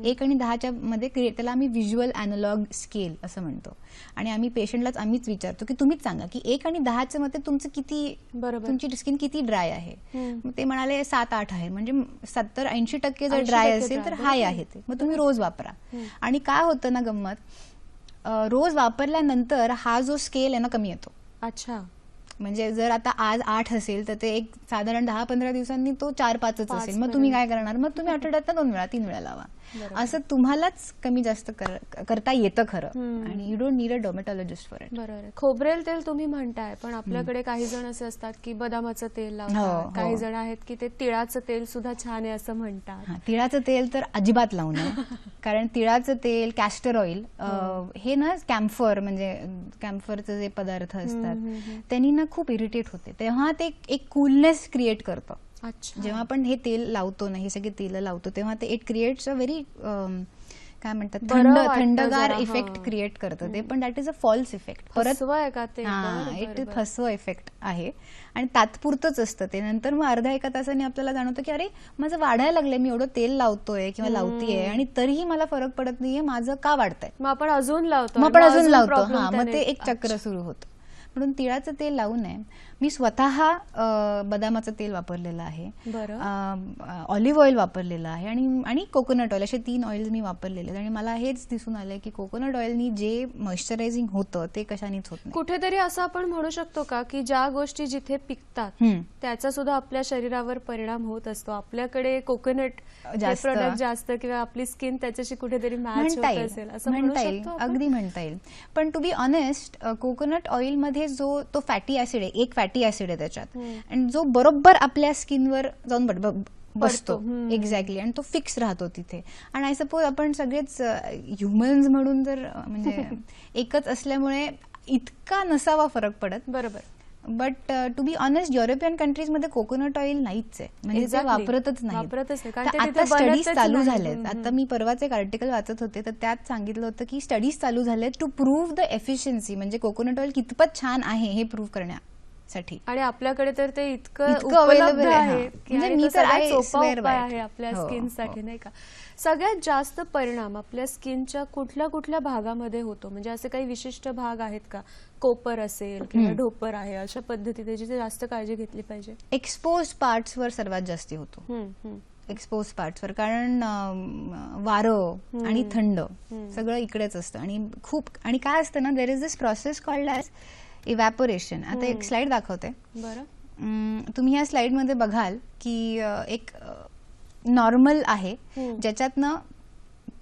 S2: 1 आणि 10च्या मध्ये त्याला आम्ही व्हिज्युअल अॅनालॉग स्केल असं म्हणतो, आणि आम्ही पेशंटलाच आम्हीच विचारतो की तुम्हीच सांगा की 1 आणि 10च्या मध्ये तुमची स्किन किती ड्राय आहे. मग ते म्हणाले 7-8 आहे, म्हणजे 70-80% जर ड्राय असेल तर हाय आहे ते, मग तुम्ही रोज वापरा. आणि काय होतं ना गंमत, रोज वापरल्यानंतर हा जो स्केल आहे ना कमी येतो.
S1: अच्छा.
S2: म्हणजे जर आता आज 8 असेल तर ते एक साधारण 10-15 दिवसांनी तो 4-5च असेल. मग तुम्ही काय करणार, मग तुम्ही आठवड्यात 2 वेळा 3 वेळा लावा. असं तुम्हालाच कमी जास्त करता येतं खरं, आणि you don't need a dermatologist for it.
S1: बरोबर. खोबरेल तेल तुम्ही म्हणताय, पण आपल्याकडे काही जण असे असतात की बदामाचं तेल लावतात, काही जण आहेत की ते तिळाचं तेल सुद्धा छान आहे असं म्हणतात.
S2: तिळाचं तेल तर अजिबात लावू नये, कारण तिळाचं तेल, कॅस्टर ऑइल, हे ना कॅम्फर, म्हणजे कॅम्फरचे जे पदार्थ असतात त्यांनी ना खूप इरिटेट होते, तेव्हा ते एक कूलनेस क्रिएट करतं. जेव्हा आपण हे तेल लावतो ना, हे सगळे तेल लावतो, तेव्हा ते इट क्रिएट्स अ व्हेरी काय म्हणतात, थंडगार इफेक्ट क्रिएट करतं ते, पण that is a false effect. परत एक फसवा इफेक्ट आहे, आणि तात्पुरतंच असतं ते. नंतर मग अर्ध्या-1 तासाने आपल्याला जाणवतं की अरे माझं वाढायला लागलंय, मी एवढं तेल लावतोय किंवा लावतीये आणि तरीही मला फरक पडत नाहीये, माझं का वाढतंय.
S1: मग आपण अजून लावतो.
S2: मग ते एक चक्र सुरू होतं. म्हणून तिळाचं तेल लावू नये. मी स्वतः बदामाचं तेल वापरलेलं आहे, ऑलिव्ह ऑइल वापरलेलं आहे, आणि कोकोनट ऑइल, असे 3 ऑइल्स मी वापरलेले आहेत. आणि मला हेच दिसून आलंय की कोकोनट ऑइलनी जे मॉइश्चरायझिंग होतं ते कशानेच होत नाही.
S1: कुठेतरी असं आपण म्हणू शकतो का की ज्या गोष्टी जिथे पिकतात त्याचा सुद्धा आपल्या शरीरावर परिणाम होत असतो. आपल्याकडे कोकोनट प्रोडक्ट जास्त किंवा आपली स्किन त्याच्याशी कुठेतरी मॅच होत असेल असं म्हणता येईल,
S2: अगदी म्हणता येईल. पण to be honest, coconut oil मध्ये जो तो फॅटी ऍसिड आहे, एक फॅटी ऍसिड आहे त्याच्यात, आणि जो बरोबर आपल्या स्किनवर जाऊन बसतो एक्झॅक्टली, आणि तो फिक्स राहतो तिथे. आणि आय सपोज आपण सगळेच ह्युमन्स म्हणून जर म्हणजे एकच असल्यामुळे इतका नसावा फरक पडत.
S1: बरोबर.
S2: But to be honest, European countries मध्ये कोकोनट ऑइल नाहीच आहे, म्हणजे ते वापरतच नाही. आता स्टडीज चालू झालेत. आता मी परवाच एक आर्टिकल वाचत होते, तर त्यात सांगितलं होतं की स्टडीज चालू झालेत टू प्रूव्ह द एफिशियन्सी, म्हणजे कोकोनट ऑइल कितपत छान आहे हे प्रूव्ह करण्यासाठी.
S1: आणि आपल्याकडे तर ते इतकं अवेलेबल आहे की मी तर आहे आपल्या स्किनसाठी, नाही का. सगळ्यात जास्त परिणाम आपल्या स्किनच्या कुठल्या कुठल्या भागामध्ये होतो, म्हणजे असे काही विशिष्ट भाग आहेत का, कोपर असेल किंवा ढोपर आहे, अशा पद्धतीने जिथे जास्त काळजी घेतली पाहिजे?
S2: एक्सपोज पार्ट्सवर सर्वात जास्त होतो, एक्सपोज पार्ट्सवर, कारण वारं आणि थंड सगळं इकडेच असतं. आणि काय असतं ना, there is this process called as evaporation. आता एक स्लाइड दाखवते.
S1: बरं.
S2: तुम्ही या स्लाइड मध्ये बघाल की एक नॉर्मल आहे ज्याच्यातनं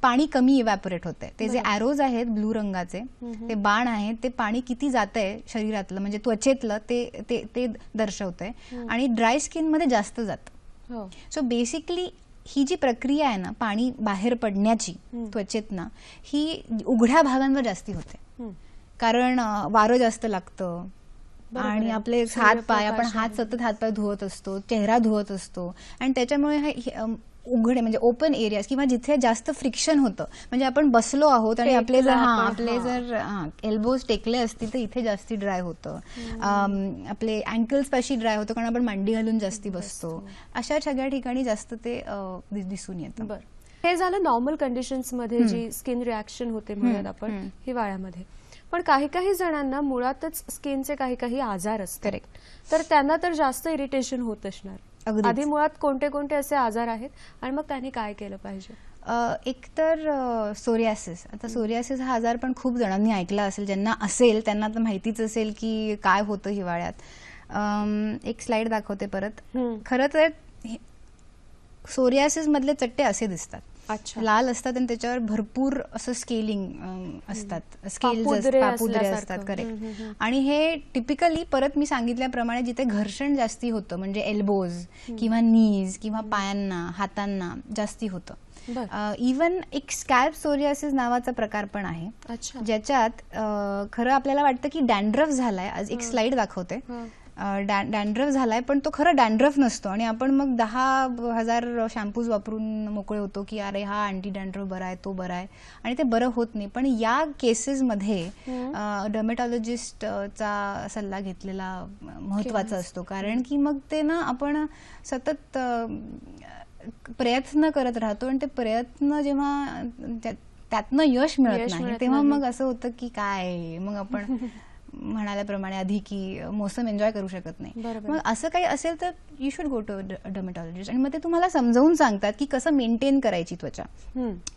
S2: पाणी कमी इव्हॅपोरेट होतंय. ते जे ॲरोज आहेत ब्लू रंगाचे, ते बाण आहेत, ते पाणी किती जातंय शरीरातलं, म्हणजे त्वचेतलं, ते दर्शवतंय. आणि ड्राय स्किन मध्ये जास्त जातं. सो बेसिकली ही जी प्रक्रिया आहे ना पाणी बाहेर पडण्याची त्वचेतनं, ही उघड्या भागांवर जास्ती होते, कारण वारं जास्त लागतं, आणि आपले हात पाय, आपण हात सतत हात पाय धुवत असतो, चेहरा धुवत असतो आणि त्याच्यामुळे उघडे म्हणजे ओपन एरियाज किंवा जिथे जास्त फ्रिक्शन होतं, म्हणजे आपण बसलो आहोत आणि आपले जर एल्बोज टेकले असतील तर इथे जास्ती ड्राय होतं, आपले अँकल्स पाशी ड्राय होतं कारण आपण मांडी घालून जास्ती बसतो, अशा सगळ्या ठिकाणी जास्त ते दिसून येतं.
S1: हे झालं नॉर्मल कंडिशन्स मध्ये जी स्किन रिॲक्शन होते म्हणूयात आपण हिवाळ्यामध्ये. पण काही काही जणांना मुळातच स्किनचे काही काही आजार असतात, तर त्यांना तर जास्त इरिटेशन होत असणार. आधी मुळात कोणते कोणते असे आजार आहेत आणि मग त्यांनी काय केलं पाहिजे?
S2: एक तर सोरियासिस. आता सोरियासिस हा आजार पण खूप जणांनी ऐकला असेल, ज्यांना असेल त्यांना तर माहितीच असेल की काय होतं हिवाळ्यात. एक स्लाइड दाखवते परत. खरं तर सोरियासिस मधले चट्टे असे दिसतात, लाल असतात आणि त्याच्यावर भरपूर असं स्केलिंग असतात, पापुद्रे असतात. करेक्ट. आणि हे टिपिकली परत मी सांगितल्याप्रमाणे जिथे घर्षण जास्ती होतं, म्हणजे एल्बोज किंवा नीज किंवा पायांना, हातांना जास्ती होतं. इवन एक स्कॅल्प सोरियासिस नावाचा प्रकार पण आहे, ज्याच्यात खरं आपल्याला वाटतं की डॅन्ड्रफ झालाय. आज एक स्लाइड दाखवते. डॅन्ड्रफ झालाय पण तो खरं डॅन्ड्रफ नसतो आणि आपण मग 10,000 शॅम्पूज वापरून मोकळे होतो की अरे हा अँटी डॅन्ड्रफ बरा आहे, तो बरा आहे, आणि ते बरं होत नाही. पण या केसेसमध्ये डर्मेटॉलॉजिस्टचा सल्ला घेतलेला महत्वाचा असतो, कारण की मग ते ना आपण सतत प्रयत्न करत राहतो आणि ते प्रयत्न जेव्हा त्यातनं यश मिळत नाही तेव्हा मग असं होतं की काय, मग आपण म्हणाल्याप्रमाणे आधी की मोसम एन्जॉय करू शकत नाही. मग असं काही असेल तर यू शुड गो टू डर्मेटॉलॉजिस्ट आणि मग ते तुम्हाला समजावून सांगतात की कसं मेंटेन करायची त्वचा.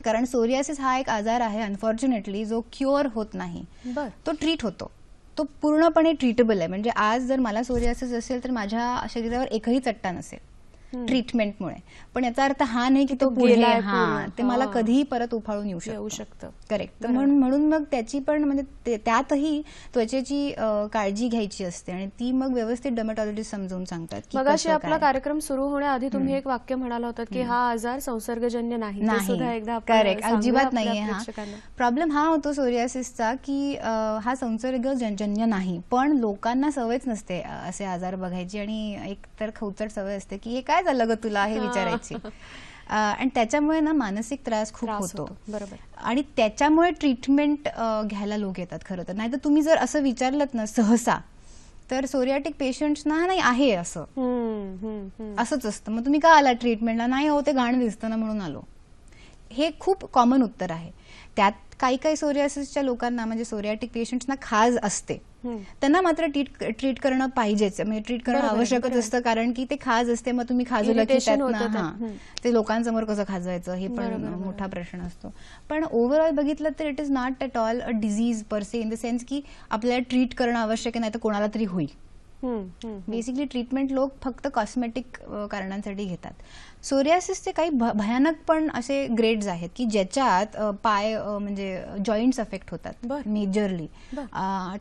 S2: कारण सोरियासिस हा एक आजार आहे अनफॉर्च्युनेटली जो क्युअर होत नाही, तो ट्रीट होतो, तो पूर्णपणे ट्रीटेबल आहे. म्हणजे आज जर मला सोरियासिस असेल तर माझ्या शरीरावर एकही चट्टा नसेल ट्रीटमेंटमुळे, पण याचा अर्थ हा नाही की तो ते मला कधीही परत उफाळून येऊ शकतं. करेक्ट. म्हणून मग त्याची पण म्हणजे त्यातही त्वचेची काळजी घ्यायची असते आणि ती मग व्यवस्थित डर्मेटॉलॉजिस्ट समजावून सांगतात.
S1: मग अशी आपला कार्यक्रम सुरू होण्याआधी तुम्ही एक वाक्य म्हणाला होता की हा आजार संसर्गजन्य नाही.
S2: करेक्ट. अजिबात नाहीये. हा प्रॉब्लेम हा होतो सोरियासिसचा की हा संसर्गजन्य नाही, पण लोकांना सवयच नसते असे आजार बघायची आणि एक तर खवचट सवय असते की हे काय झालं ग तुला हे विचारायची. आणि त्याच्यामुळे ना मानसिक त्रास खूप होतो.
S1: बरोबर.
S2: आणि त्याच्यामुळे ट्रीटमेंट घ्यायला लोक येतात खरं तर. नाही तर तुम्ही जर असं विचारलं ना सहसा तर सोरियाटिक पेशंट्सना नाही आहे असंच असतं. मग तुम्ही का आला ट्रीटमेंटला? नाही हो ते घाण दिसतं ना म्हणून आलो. हे खूप कॉमन उत्तर आहे. त्यात काही काही सोरियासिसच्या लोकांना म्हणजे सोरियाटिक पेशंट्सना खाज असते, त्यांना मात्र ट्रीट करणं पाहिजेच, म्हणजे ट्रीट करणं आवश्यकच असतं, कारण की ते खाज असते. मग तुम्ही खाजवलं की त्यातनं ते लोकांसमोर कसं खाजवायचं हे पण मोठा प्रश्न असतो. पण ओव्हरऑल बघितलं तर it is not at all a disease per say, in the sense की आपल्याला ट्रीट करणं आवश्यक आहे, नाही तर कोणाला तरी होईल. बेसिकली ट्रीटमेंट लोक फक्त कॉस्मेटिक कारणांसाठी घेतात. सोरियासिसचे काही भयानक पण असे ग्रेड्स आहेत की ज्याच्यात पाय म्हणजे जॉईंट्स अफेक्ट होतात मेजरली,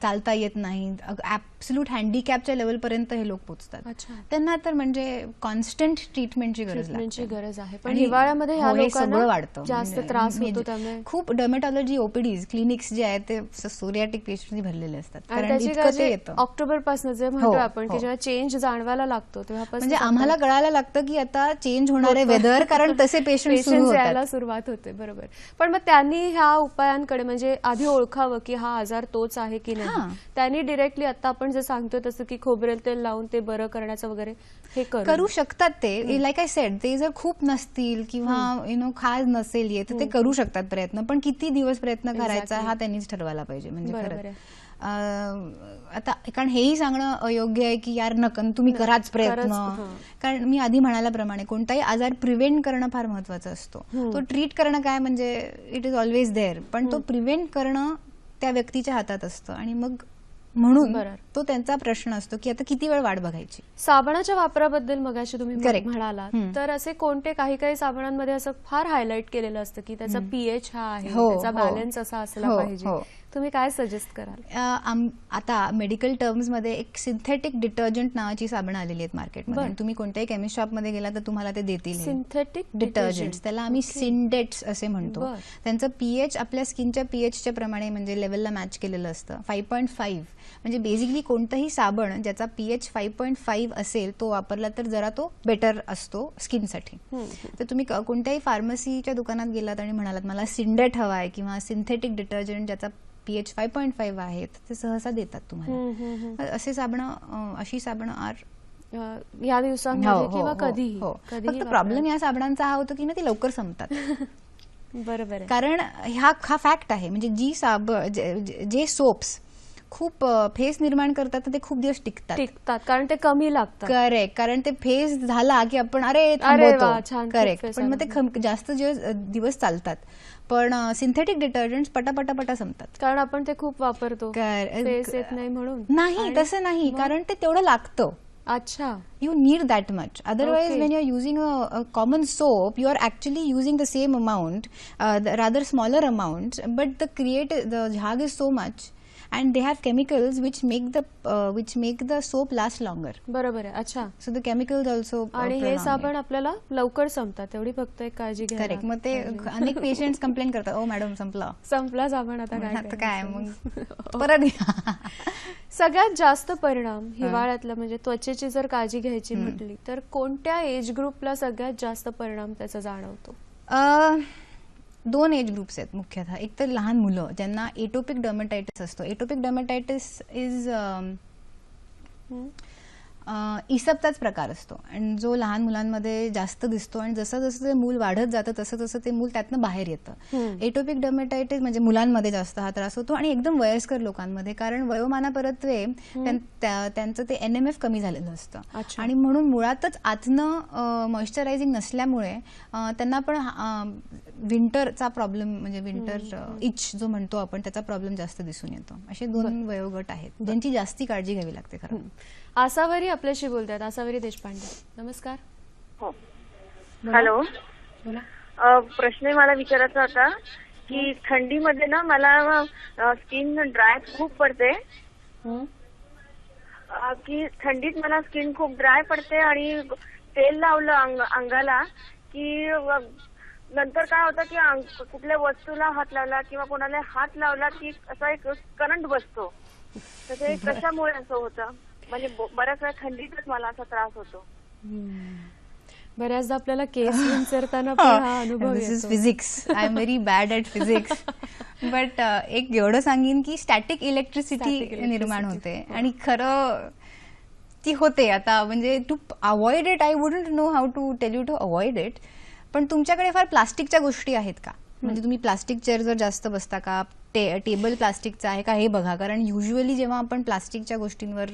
S2: चालता येत नाही, ऍब्सोल्यूट हँडिकॅपच्या लेवल पर्यंत हे लोक पोहोचतात. त्यांना तर म्हणजे कॉन्स्टंट ट्रीटमेंटची गरज आहे.
S1: पण हिवाळ्यामध्ये
S2: हे सगळं वाढतं,
S1: जास्त त्रास होतो. त्यामुळे
S2: खूप डर्मेटॉलॉजी ओपीडीज क्लिनिक्स जे आहेत ते सोरियाटिक पेशंट्स भरलेले असतात. कारण इतकं ते येतं
S1: ऑक्टोबर पासून जे म्हणतो आपण की जेव्हा चेंज जाणवायला लागतो तेव्हा
S2: म्हणजे आम्हाला कळायला लागतं की आता चेंज होणारे वेदर, कारण तसे पेशंट
S1: यायला सुरुवात होते. बरोबर. पण मग त्यांनी ह्या उपायांकडे म्हणजे आधी ओळखावं की हा आजार तोच आहे की नाही. त्यांनी डिरेक्टली आता आपण जे सांगतोय तसं की खोबरेल तेल लावून ते बरं करण्याचं वगैरे हे करू शकतात.
S2: ते लाईक आय सेड, ते जर खूप नसतील किंवा खाज नसेल येत तर ते करू शकतात प्रयत्न, पण किती दिवस प्रयत्न करायचा हा त्यांनीच ठरवायला पाहिजे. म्हणजे खरं आता कारण हेही सांगणं अयोग्य आहे की यार नकन तुम्ही कराच प्रयत्न, कारण मी आधी म्हणाल्याप्रमाणे कोणताही आजार प्रिव्हेंट करणं फार महत्वाचं असतो. तो ट्रीट करणं काय म्हणजे इट इज ऑलवेज देअर, पण तो प्रिव्हेंट करणं त्या व्यक्तीच्या हातात असतं आणि मग म्हणून तो त्यांचा प्रश्न असतो की आता किती वेळ वाट बघायची.
S1: साबणाच्या वापराबद्दल मगाशी तुम्ही म्हणाला तर असे कोणते काही काही साबणांमध्ये असं फार हायलाइट केलेलं असतं की त्याचा पीएच हा आहे, त्याचा बॅलन्स असा असला पाहिजे, तुम्ही काय सजेस्ट कराल?
S2: आता मेडिकल टर्म्समध्ये एक सिंथेटिक डिटर्जंट नावाची साबणं आलेली आहेत मार्केटमध्ये.
S1: बरं.
S2: तुम्ही कोणत्याही केमिस्ट शॉपमध्ये गेला तर तुम्हाला ते देतील.
S1: सिंथेटिक
S2: डिटर्जंट्स, त्याला आम्ही सिंडेट्स असे म्हणतो.
S1: बरं.
S2: त्यांचं पीएच आपल्या स्किनच्या पीएचच्या प्रमाणे म्हणजे लेवलला मॅच केलेलं असतं. 5.5 म्हणजे बेसिकली कोणतंही साबण ज्याचा पीएच 5.5 असेल तो वापरला तर जरा तो बेटर असतो स्किनसाठी. तर तुम्ही कोणत्याही फार्मसीच्या दुकानात गेलात आणि म्हणालात मला सिंडेट हवा आहे किंवा सिंथेटिक डिटर्जंट ज्याचा पीएच 5.5 आहे, ते सहसा देतात तुम्हाला. असे साबणं, अशी साबणं
S1: या दिवसांमध्ये किंवा कधीही
S2: फक्त प्रॉब्लेम या साबणांचा हा होतो की ना ती लवकर संपतात.
S1: बरोबर आहे.
S2: कारण हा फॅक्ट आहे. म्हणजे जे सोप्स खूप फेस निर्माण करतात तर ते खूप दिवस टिकतात
S1: कारण ते कमी लागतात.
S2: करेक्ट. कारण ते फेस झाला की आपण अरे करेक्ट, पण मग ते जास्त दिवस चालतात. पण सिंथेटिक डिटर्जंट पटापटा संपतात
S1: कारण आपण ते खूप वापरतो, फेस येत नाही म्हणून.
S2: नाही, तसं नाही, कारण ते तेवढं लागतं.
S1: अच्छा,
S2: you need that much. Otherwise, when you're using a common soap, you are actually using the same amount, rather smaller amounts, but the jhag is so much, and they have chemicals which make the soap last longer.
S1: बरोबर आहे. अच्छा,
S2: So the chemicals also.
S1: आणि हे साबण आपल्याला लवकर संपतात, एवढी फक्त एक काळजी घ्या.
S2: करेक्ट. मग ते अनेक पेशंट्स कंप्लेंट करतात, ओ मॅडम संपला
S1: साबण, आता
S2: काय मग परत घ्या.
S1: सगळ्यात जास्त परिणाम हिवाळ्यातला म्हणजे त्वचेची जर काळजी घ्यायची म्हटली तर कोणत्या एज ग्रुपला सगळ्यात जास्त परिणाम त्याचा जाणवतो?
S2: 2 एज ग्रुप्स आहेत मुख्यतः. एक तर लहान मुलं ज्यांना एटोपिक डर्मेटायटिस असतो. एटोपिक डर्मेटायटिस इज इसपचाच प्रकार असतो आणि जो लहान मुलांमध्ये जास्त दिसतो आणि जसं जसं ते मूल वाढत जातं तसं तसं ते मूल त्यातनं बाहेर येतं. एटोपिक डर्मेटायटिस म्हणजे मुलांमध्ये जास्त हा त्रास होतो आणि एकदम वयस्कर लोकांमध्ये, कारण वयोमानापरत्वे त्यांचं ते NMF कमी झालेलं असतं आणि म्हणून मुळातच आतनं मॉइश्चरायझिंग नसल्यामुळे त्यांना पण विंटरचा प्रॉब्लेम म्हणजे विंटर इच जो म्हणतो आपण त्याचा प्रॉब्लेम जास्त दिसून येतो. असे 2 वयोगट आहेत ज्यांची जास्ती काळजी घ्यावी लागते खरं.
S1: आसावरी आपल्याशी बोलतात. आसावरी देशपांडे, नमस्कार.
S7: हो, हॅलो. प्रश्न मला विचारायचा होता की थंडीमध्ये ना मला स्किन ड्राय खूप पडते, की थंडीत मला स्किन खूप ड्राय पडते आणि तेल लावलं अंगाला की नंतर काय होतं की कुठल्या वस्तूला हात लावला किंवा कोणाला हात लावला की असा एक करंट बसतो. तर ते कशामुळे असं होतं? म्हणजे बऱ्याच वेळा थंडीतच मला असा त्रास होतो.
S1: बऱ्याचदा आपल्याला केस विंचरताना पण हा अनुभव येतो.
S2: This is physics. I am very bad at physics. But एक एवढं सांगेन की स्टॅटिक इलेक्ट्रिसिटी निर्माण होते आणि खरं ती होते. आता म्हणजे to avoid it, I wouldn't know how to tell you to avoid it. पण तुमच्याकडे फार प्लास्टिकच्या गोष्टी आहेत का? म्हणजे तुम्ही प्लास्टिक चेअर जास्त बसता का? टेबल प्लास्टिकचा आहे का हे बघा. कारण युजली जेव्हा आपण प्लास्टिकच्या गोष्टींवर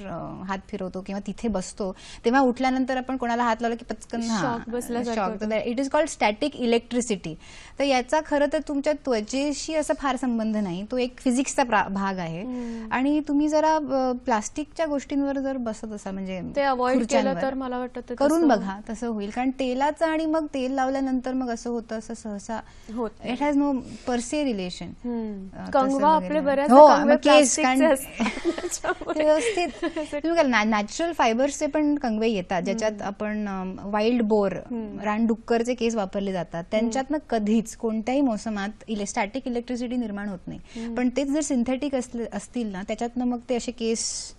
S2: हात फिरवतो किंवा तिथे बसतो तेव्हा उठल्यानंतर आपण कोणाला हात लावला की पटकन shock. It is called static electricity. तर याचा खरं तर तुमच्या त्वचेशी असा फार संबंध नाही, तो एक फिजिक्सचा भाग आहे. आणि तुम्ही जरा प्लास्टिकच्या गोष्टींवर जर बसत असाल म्हणजे
S1: ते अवॉइड केलं तर मला वाटतं
S2: करून बघा तसं होईल. कारण तेलाचं आणि मग तेल लावल्यानंतर मग असं होतं असं सहसा इट हॅज नो परसे रिलेशन.
S1: कंगवा आपले बऱ्याच
S2: व्यवस्थित नॅचरल फायबर्सचे पण कंगवे येतात ज्याच्यात आपण वाईल्ड बोर रानडुक्करचे केस वापरले जातात. त्यांच्यातनं कधीच कोणत्याही मोसमात स्टॅटिक इलेक्ट्रिसिटी निर्माण होत नाही. पण तेच जर सिंथेटिक असतील ना त्याच्यातनं मग ते असे केस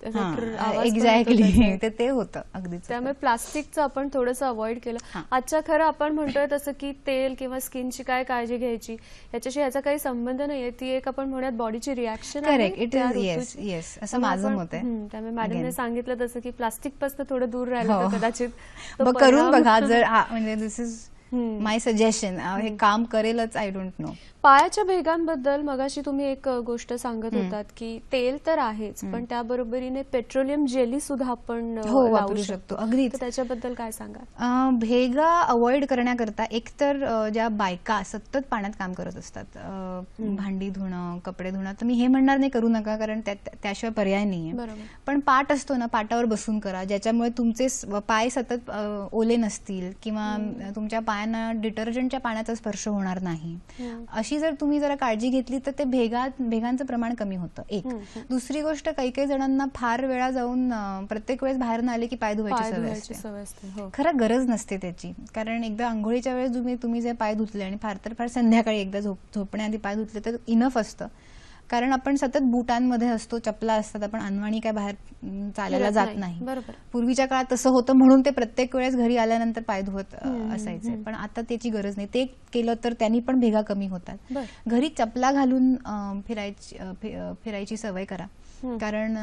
S2: एक्झॅक्टली ते होतं अगदीच.
S1: त्यामुळे प्लास्टिकचं आपण थोडंसं अवॉइड केलं. आजच्या खरं आपण म्हणतोय तसं की तेल किंवा स्किनची काय काळजी घ्यायची याच्याशी याचा काही संबंध नाहीये. ती एक आपण म्हणूयात बॉडीची रिॲक्शन आहे.
S2: येस असं माझं मत आहे.
S1: त्यामुळे मॅडमने सांगितलं तसं की प्लास्टिक पासून थोडं दूर राहिलं तर कदाचित
S2: करून बघा. जर म्हणजे दिस इज माय सजेशन. हे काम करेलच. I don't know.
S1: पायाच्या भेगांबद्दल मगाशी तुम्ही एक गोष्ट सांगत होतात की तेल तर आहेच पण त्याबरोबरीने पेट्रोलियम जेली सुद्धा आपण
S2: वापरू शकतो. अगदी.
S1: त्याच्याबद्दल काय सांगा?
S2: भेगा अवॉइड करण्याकरता एकतर ज्या बायका सतत पाण्यात काम करत असतात, भांडी धुणं, कपडे धुणं, तर मी हे म्हणणार नाही करू नका कारण त्याशिवाय पर्याय नाहीये. पण पाट असतो ना, पाटावर बसून करा ज्याच्यामुळे तुमचे पाय सतत ओले नसतील किंवा तुमच्या पायांना डिटर्जंटच्या पाण्याचा स्पर्श होणार नाही. अशी जर तुम्ही जरा काळजी घेतली तर ते भेगांचं प्रमाण कमी होतं. एक दुसरी गोष्ट, काही जणांना फार वेळा जाऊन प्रत्येक वेळेस बाहेर न आले की पाय धुवायची सवय असते. खरं गरज नसते त्याची, कारण एकदा आंघोळीच्या वेळेस तुम्ही जे पाय धुतले आणि फार तर फार संध्याकाळी एकदा झोपण्याआधी पाय धुतले तर इनफ असतं. कारण आपण सतत बुटांमध्ये असतो, चपला असतात, आपण अनवाणी काय बाहेर चालायला जात नाही. पूर्वीच्या काळात तसं होतं म्हणून ते प्रत्येक वेळेस घरी आल्यानंतर पाय धुवत असायचे, पण आता त्याची गरज नाही. ते केलं तर त्यांनी पण भेगा कमी होतात. घरी चपला घालून फिरायची सवय करा, कारण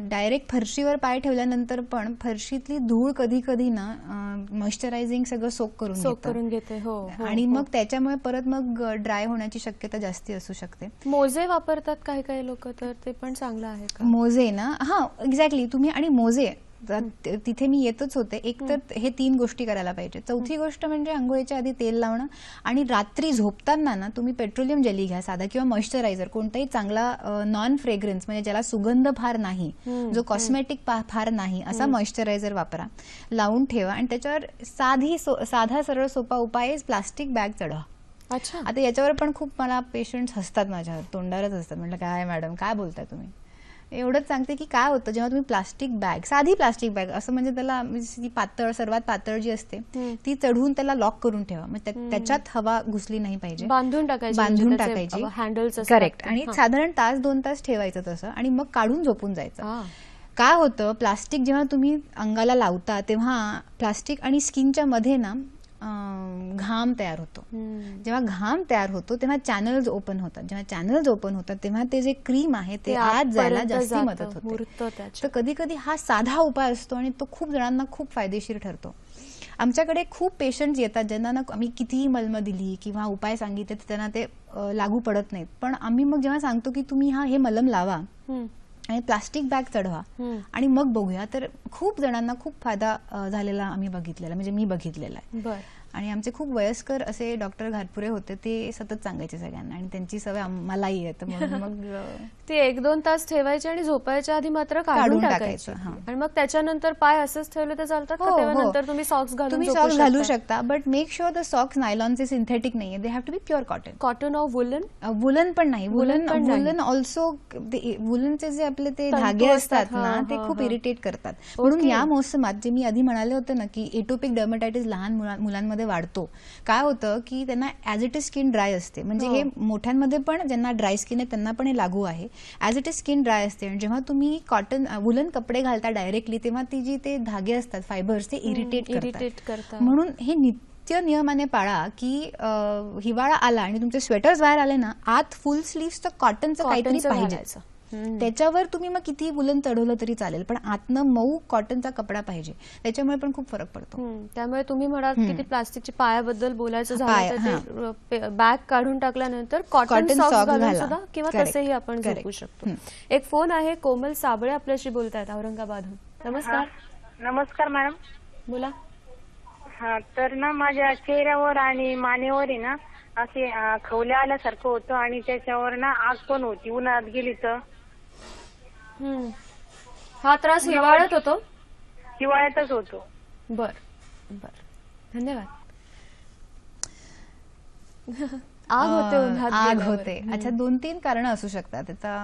S2: डायरेक्ट फरशीवर पाय ठेवल्यानंतर पण फरशीतली धूळ कधी कधी ना मॉइश्चरायझिंग सगळं सोक करून घेते आणि मग त्याच्यामुळे परत मग ड्राय होण्याची शक्यता जास्ती असू शकते.
S1: मोजे वापरतात काही लोक, तर ते पण चांगलं आहे का?
S2: मोजे ना, हा एक्झॅक्टली. तुम्ही आणि मोजे तिथे मी येतच होते. एक तर हे 3 गोष्टी करायला पाहिजे. चौथी गोष्ट म्हणजे आंघोळीच्या आधी तेल लावणं, आणि रात्री झोपताना ना तुम्ही पेट्रोलियम जेली घ्या साधा, किंवा मॉइश्चरायझर कोणताही चांगला नॉन फ्रेग्रन्स, म्हणजे ज्याला सुगंध फार नाही, जो कॉस्मेटिक फार नाही असा मॉइश्चरायझर वापरा, लावून ठेवा. आणि त्याच्यावर साधा सरळ सोपा उपाय, प्लास्टिक बॅग चढवा.
S1: अच्छा.
S2: आता याच्यावर पण खूप मला पेशंट्स हसतात, माझ्यावर तोंडावरच हसतात. म्हटलं काय मॅडम काय बोलताय तुम्ही? एवढंच सांगते की काय होतं जेव्हा तुम्ही प्लास्टिक बॅग, साधी प्लास्टिक बॅग असं, म्हणजे त्याला पातळ, सर्वात पातळ जी असते ती चढवून त्याला लॉक करून ठेवा, म्हणजे त्याच्यात हवा घुसली नाही पाहिजे, बांधून टाकायची
S1: हँडल्स.
S2: करेक्ट. आणि साधारण 1-2 तास ठेवायचं तसं, आणि मग काढून झोपून जायचं. काय होतं, प्लास्टिक जेव्हा तुम्ही अंगाला लावता तेव्हा प्लास्टिक आणि स्किनच्या मध्ये ना घाम तयार होतो. जेव्हा घाम तयार होतो तेव्हा चॅनल्स ओपन होतात. जेव्हा चॅनल्स ओपन होतात तेव्हा ते जे क्रीम आहे ते आत जायला जास्त मदत होते. तर कधी कधी हा साधा उपाय असतो आणि तो खूप जणांना खूप फायदेशीर ठरतो. आमच्याकडे खूप पेशंट्स येतात ज्यांना ना आम्ही कितीही मलम दिली किंवा उपाय सांगितले तर त्यांना ते लागू पडत नाहीत. पण आम्ही मग जेव्हा सांगतो की तुम्ही हे मलम लावा आणि प्लास्टिक बॅग चढवा आणि मग बघूया, तर खूप जणांना खूप फायदा झालेला आम्ही बघितलेला, म्हणजे मी बघितलेला आहे. आणि आमचे खूप वयस्कर असे डॉक्टर घाटपुरे होते, ते सतत सांगायचे सगळ्यांना, आणि त्यांची सवय मलाही आहे. तर मग
S1: ते 1-2 तास ठेवायचे आणि झोपायच्या आधी मात्र काढून टाकायचं. आणि मग त्याच्यानंतर पाय असंच ठेवले तर चालतात का? तेव्हा तुम्ही सॉक्स
S2: घालू शकता, but make sure the socks नायलॉनचे सिंथेटिक नाहीये, they have to be pure cotton.
S1: Cotton of woollen?
S2: Woollen पण नाही, वुलन ऑल्सो. वुलनचे जे आपले ते धागे असतात ना ते खूप इरिटेट करतात. म्हणून या मोसमात जे मी आधी म्हणाले होते ना की एटोपिक डर्मेटायटिस लहान मुलांमध्ये वाढतो. काय होतं की त्यांना as it is skin dry असते, म्हणजे हे मोठ्यांमध्ये पण ज्यांना ड्राय स्किन आहे त्यांना पण हे लागू आहे. As it is skin dry असते, आणि जेव्हा तुम्ही कॉटन वुलन कपडे घालता डायरेक्टली तेव्हा ती जी ते धागे असतात फायबर्स ते इरिटेट करतात. म्हणून हे नित्य नियमाने पाळा की हिवाळा आला आणि तुमचे स्वेटर्स बाहेर आले ना, आत फुल स्लीव्हचं कॉटनचं काहीतरी पाहिजे. त्याच्यावर तुम्ही मग किती वुलन चढवलं तरी चालेल, पण आतनं मऊ कॉटनचा कपडा पाहिजे, त्याच्यामुळे पण खूप फरक पडतो.
S1: त्यामुळे तुम्ही म्हणाल की ती प्लास्टिकच्या पायाबद्दल बोलायचं झालं तर बॅग काढून टाकल्यानंतर कॉटन सॉक्स घालून सुद्धा किंवा तसेही आपण झोपू शकतो. एक फोन आहे, कोमल साबळे आपल्याशी बोलतायत औरंगाबादहून. नमस्कार.
S8: नमस्कार मॅडम.
S1: बोला.
S8: हा, तर ना माझ्या चेहऱ्यावर आणि मानेवर ना असे खवले आल्यासारखं होतं, आणि त्याच्यावर ना आग पण होती उन्हाळ्यात गेली तर.
S1: हा त्रास हिवाळ्यात होतो?
S8: हिवाळ्यातच होतो.
S1: बर बर, धन्यवाद.
S2: आग होते. अच्छा, 2-3 कारणं असू शकतात त्याचा.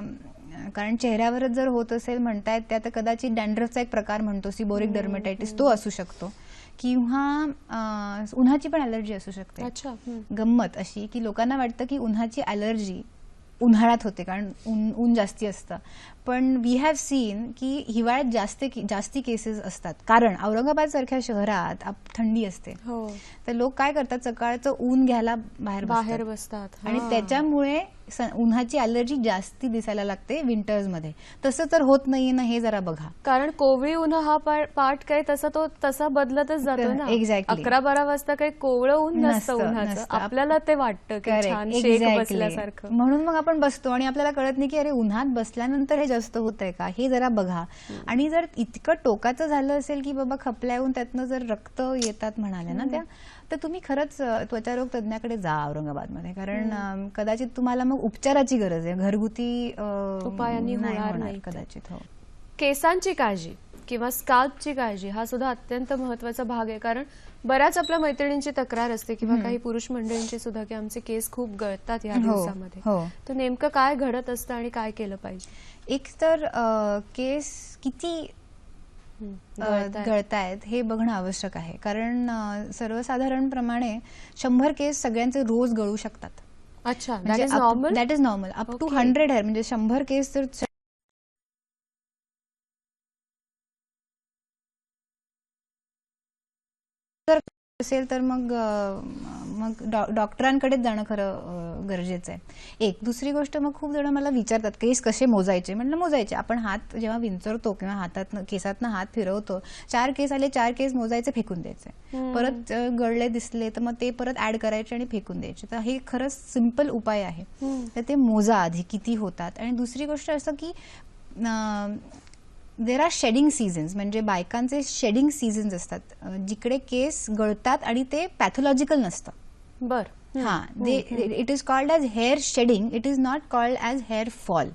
S2: कारण चेहऱ्यावरच जर होत असेल म्हणतायत त्या, तर कदाचित डॅन्ड्रफचा एक प्रकार म्हणतो सिबोरिक डर्मेटायटिस, तो असू शकतो, किंवा उन्हाची पण ॲलर्जी असू शकते. गंमत अशी की लोकांना वाटतं की उन्हाची ॲलर्जी उन्हाळ्यात होते कारण ऊन जास्ती असतं, पण वी हॅव सीन की हिवाळ्यात जास्ती केसेस असतात, कारण औरंगाबाद सारख्या शहरात थंडी असते. तर लोक काय करतात, सकाळचं ऊन घ्यायला बाहेर बसतात आणि त्याच्यामुळे उन्हाची ॲलर्जी जास्ती दिसायला लागते विंटर्स मध्ये. तसं तर होत नाहीये ना, हे जरा बघा.
S1: कारण कोवळी उन्हा हा पार्ट काही तसा बदलतच जातो ना.
S2: एक्झॅक्टली
S1: 11-12 वाजता काही कोवळं ऊन नसतं उन्हाचं, आपल्याला ते वाटतं की छान शेक बसल्यासारखं.
S2: म्हणून मग आपण बसतो आणि आपल्याला कळत नाही की अरे उन्हात बसल्यानंतर हे जास्त होत आहे का, हे जरा बघा. आणि जर इतकं टोकाचं झालं असेल की बाबा खपल्या येऊन त्यातनं जर रक्त येतात म्हणाले ना त्या, तर तुम्ही खरंच त्वचारोग तज्ञाकडे जा औरंगाबादमध्ये, कारण कदाचित तुम्हाला मग उपचाराची गरज आहे, घरगुती
S1: उपायांनी होणार नाही
S2: कदाचित.
S1: केसांची काळजी किंवा स्काल्पची काळजी हा सुद्धा अत्यंत महत्वाचा भाग आहे. कारण बऱ्याच आपल्या मैत्रिणींची तक्रार असते किंवा काही पुरुष मंडळींची सुद्धा की आमचे केस खूप गळतात या दिवसामध्ये. तर नेमकं काय घडत असतं आणि काय केलं पाहिजे?
S2: एक तर केस किती गळतायत हे बघणं आवश्यक आहे. कारण सर्वसाधारणप्रमाणे 100 केस सगळ्यांचे रोज गळू शकतात.
S1: अच्छा, that is normal.
S2: That is normal. Up to 100 hair म्हणजे 100 केस जर असेल तर मग डॉक्टरांकडेच जाणं खरं गरजेचं आहे. एक दुसरी गोष्ट, मग खूप जण मला विचारतात केस कसे मोजायचे. म्हणलं मोजायचे, आपण हात जेव्हा विंचरतो किंवा हातात केसातनं हात फिरवतो, 4 केस आले 4 केस मोजायचे, फेकून द्यायचे. परत गळले दिसले तर मग ते परत ऍड करायचे आणि फेकून द्यायचे. तर हे खरंच सिंपल उपाय आहे. तर ते मोजा आधी किती होतात. आणि दुसरी गोष्ट असं की देर आर शेडिंग सीझन्स, म्हणजे बायकांचे शेडिंग सीझन्स असतात जिकडे केस गळतात आणि ते पॅथॉलॉजिकल नसतं. It is called as hair shedding, it is not called as hair fall.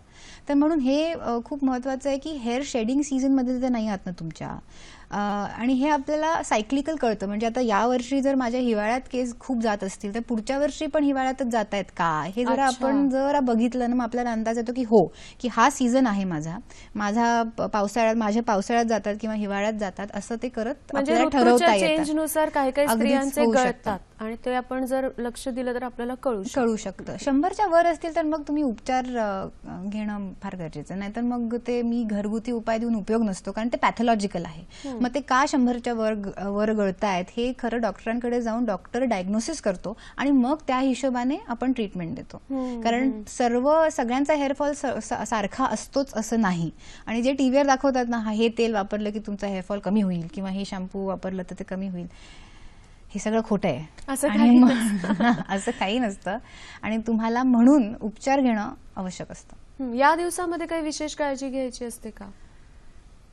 S2: तर म्हणून हे खूप महत्वाचं आहे की हेअर शेडिंग सीझन मध्ये तर नाही आहात ना तुमच्या. आणि हे आपल्याला सायक्लिकल कळतं. म्हणजे आता यावर्षी जर माझ्या हिवाळ्यात केस खूप जात असतील तर पुढच्या वर्षी पण हिवाळ्यातच जात आहेत का, हे जरा आपण जरा बघितलं ना मग आपल्याला अंदाज येतो की हो, की हा सीझन आहे माझ्या पावसाळ्यात जातात किंवा हिवाळ्यात जातात, असं ते करत आपल्याला ठरवता येतं.
S1: चेंजनुसार काही काही स्त्रियांचे गळतात आणि ते आपण जर लक्ष दिलं तर आपल्याला कळू शकतं.
S2: 100च्या वर असतील तर मग तुम्ही उपचार घेणं फार गरजेचं. नाहीतर मग ते मी घरगुती उपाय देऊन उपयोग नसतो, कारण ते पॅथॉलॉजिकल आहे. मग ते का 100च्या वर गळतायत हे खरं डॉक्टरांकडे जाऊन डॉक्टर डायग्नोसिस करतो आणि मग त्या हिशोबाने आपण ट्रीटमेंट देतो. कारण सगळ्यांचा हेअरफॉल सारखा असतोच असं नाही. आणि जे टीव्हीवर दाखवतात ना, हे तेल वापरलं की तुमचा हेअरफॉल कमी होईल किंवा हे शॅम्पू वापरलं तर ते कमी होईल, हे सगळं खोटं आहे. असं काही नसतं. आणि तुम्हाला म्हणून उपचार घेणं आवश्यक असतं.
S1: या दिवसामध्ये काही विशेष काळजी घ्यायची असते का?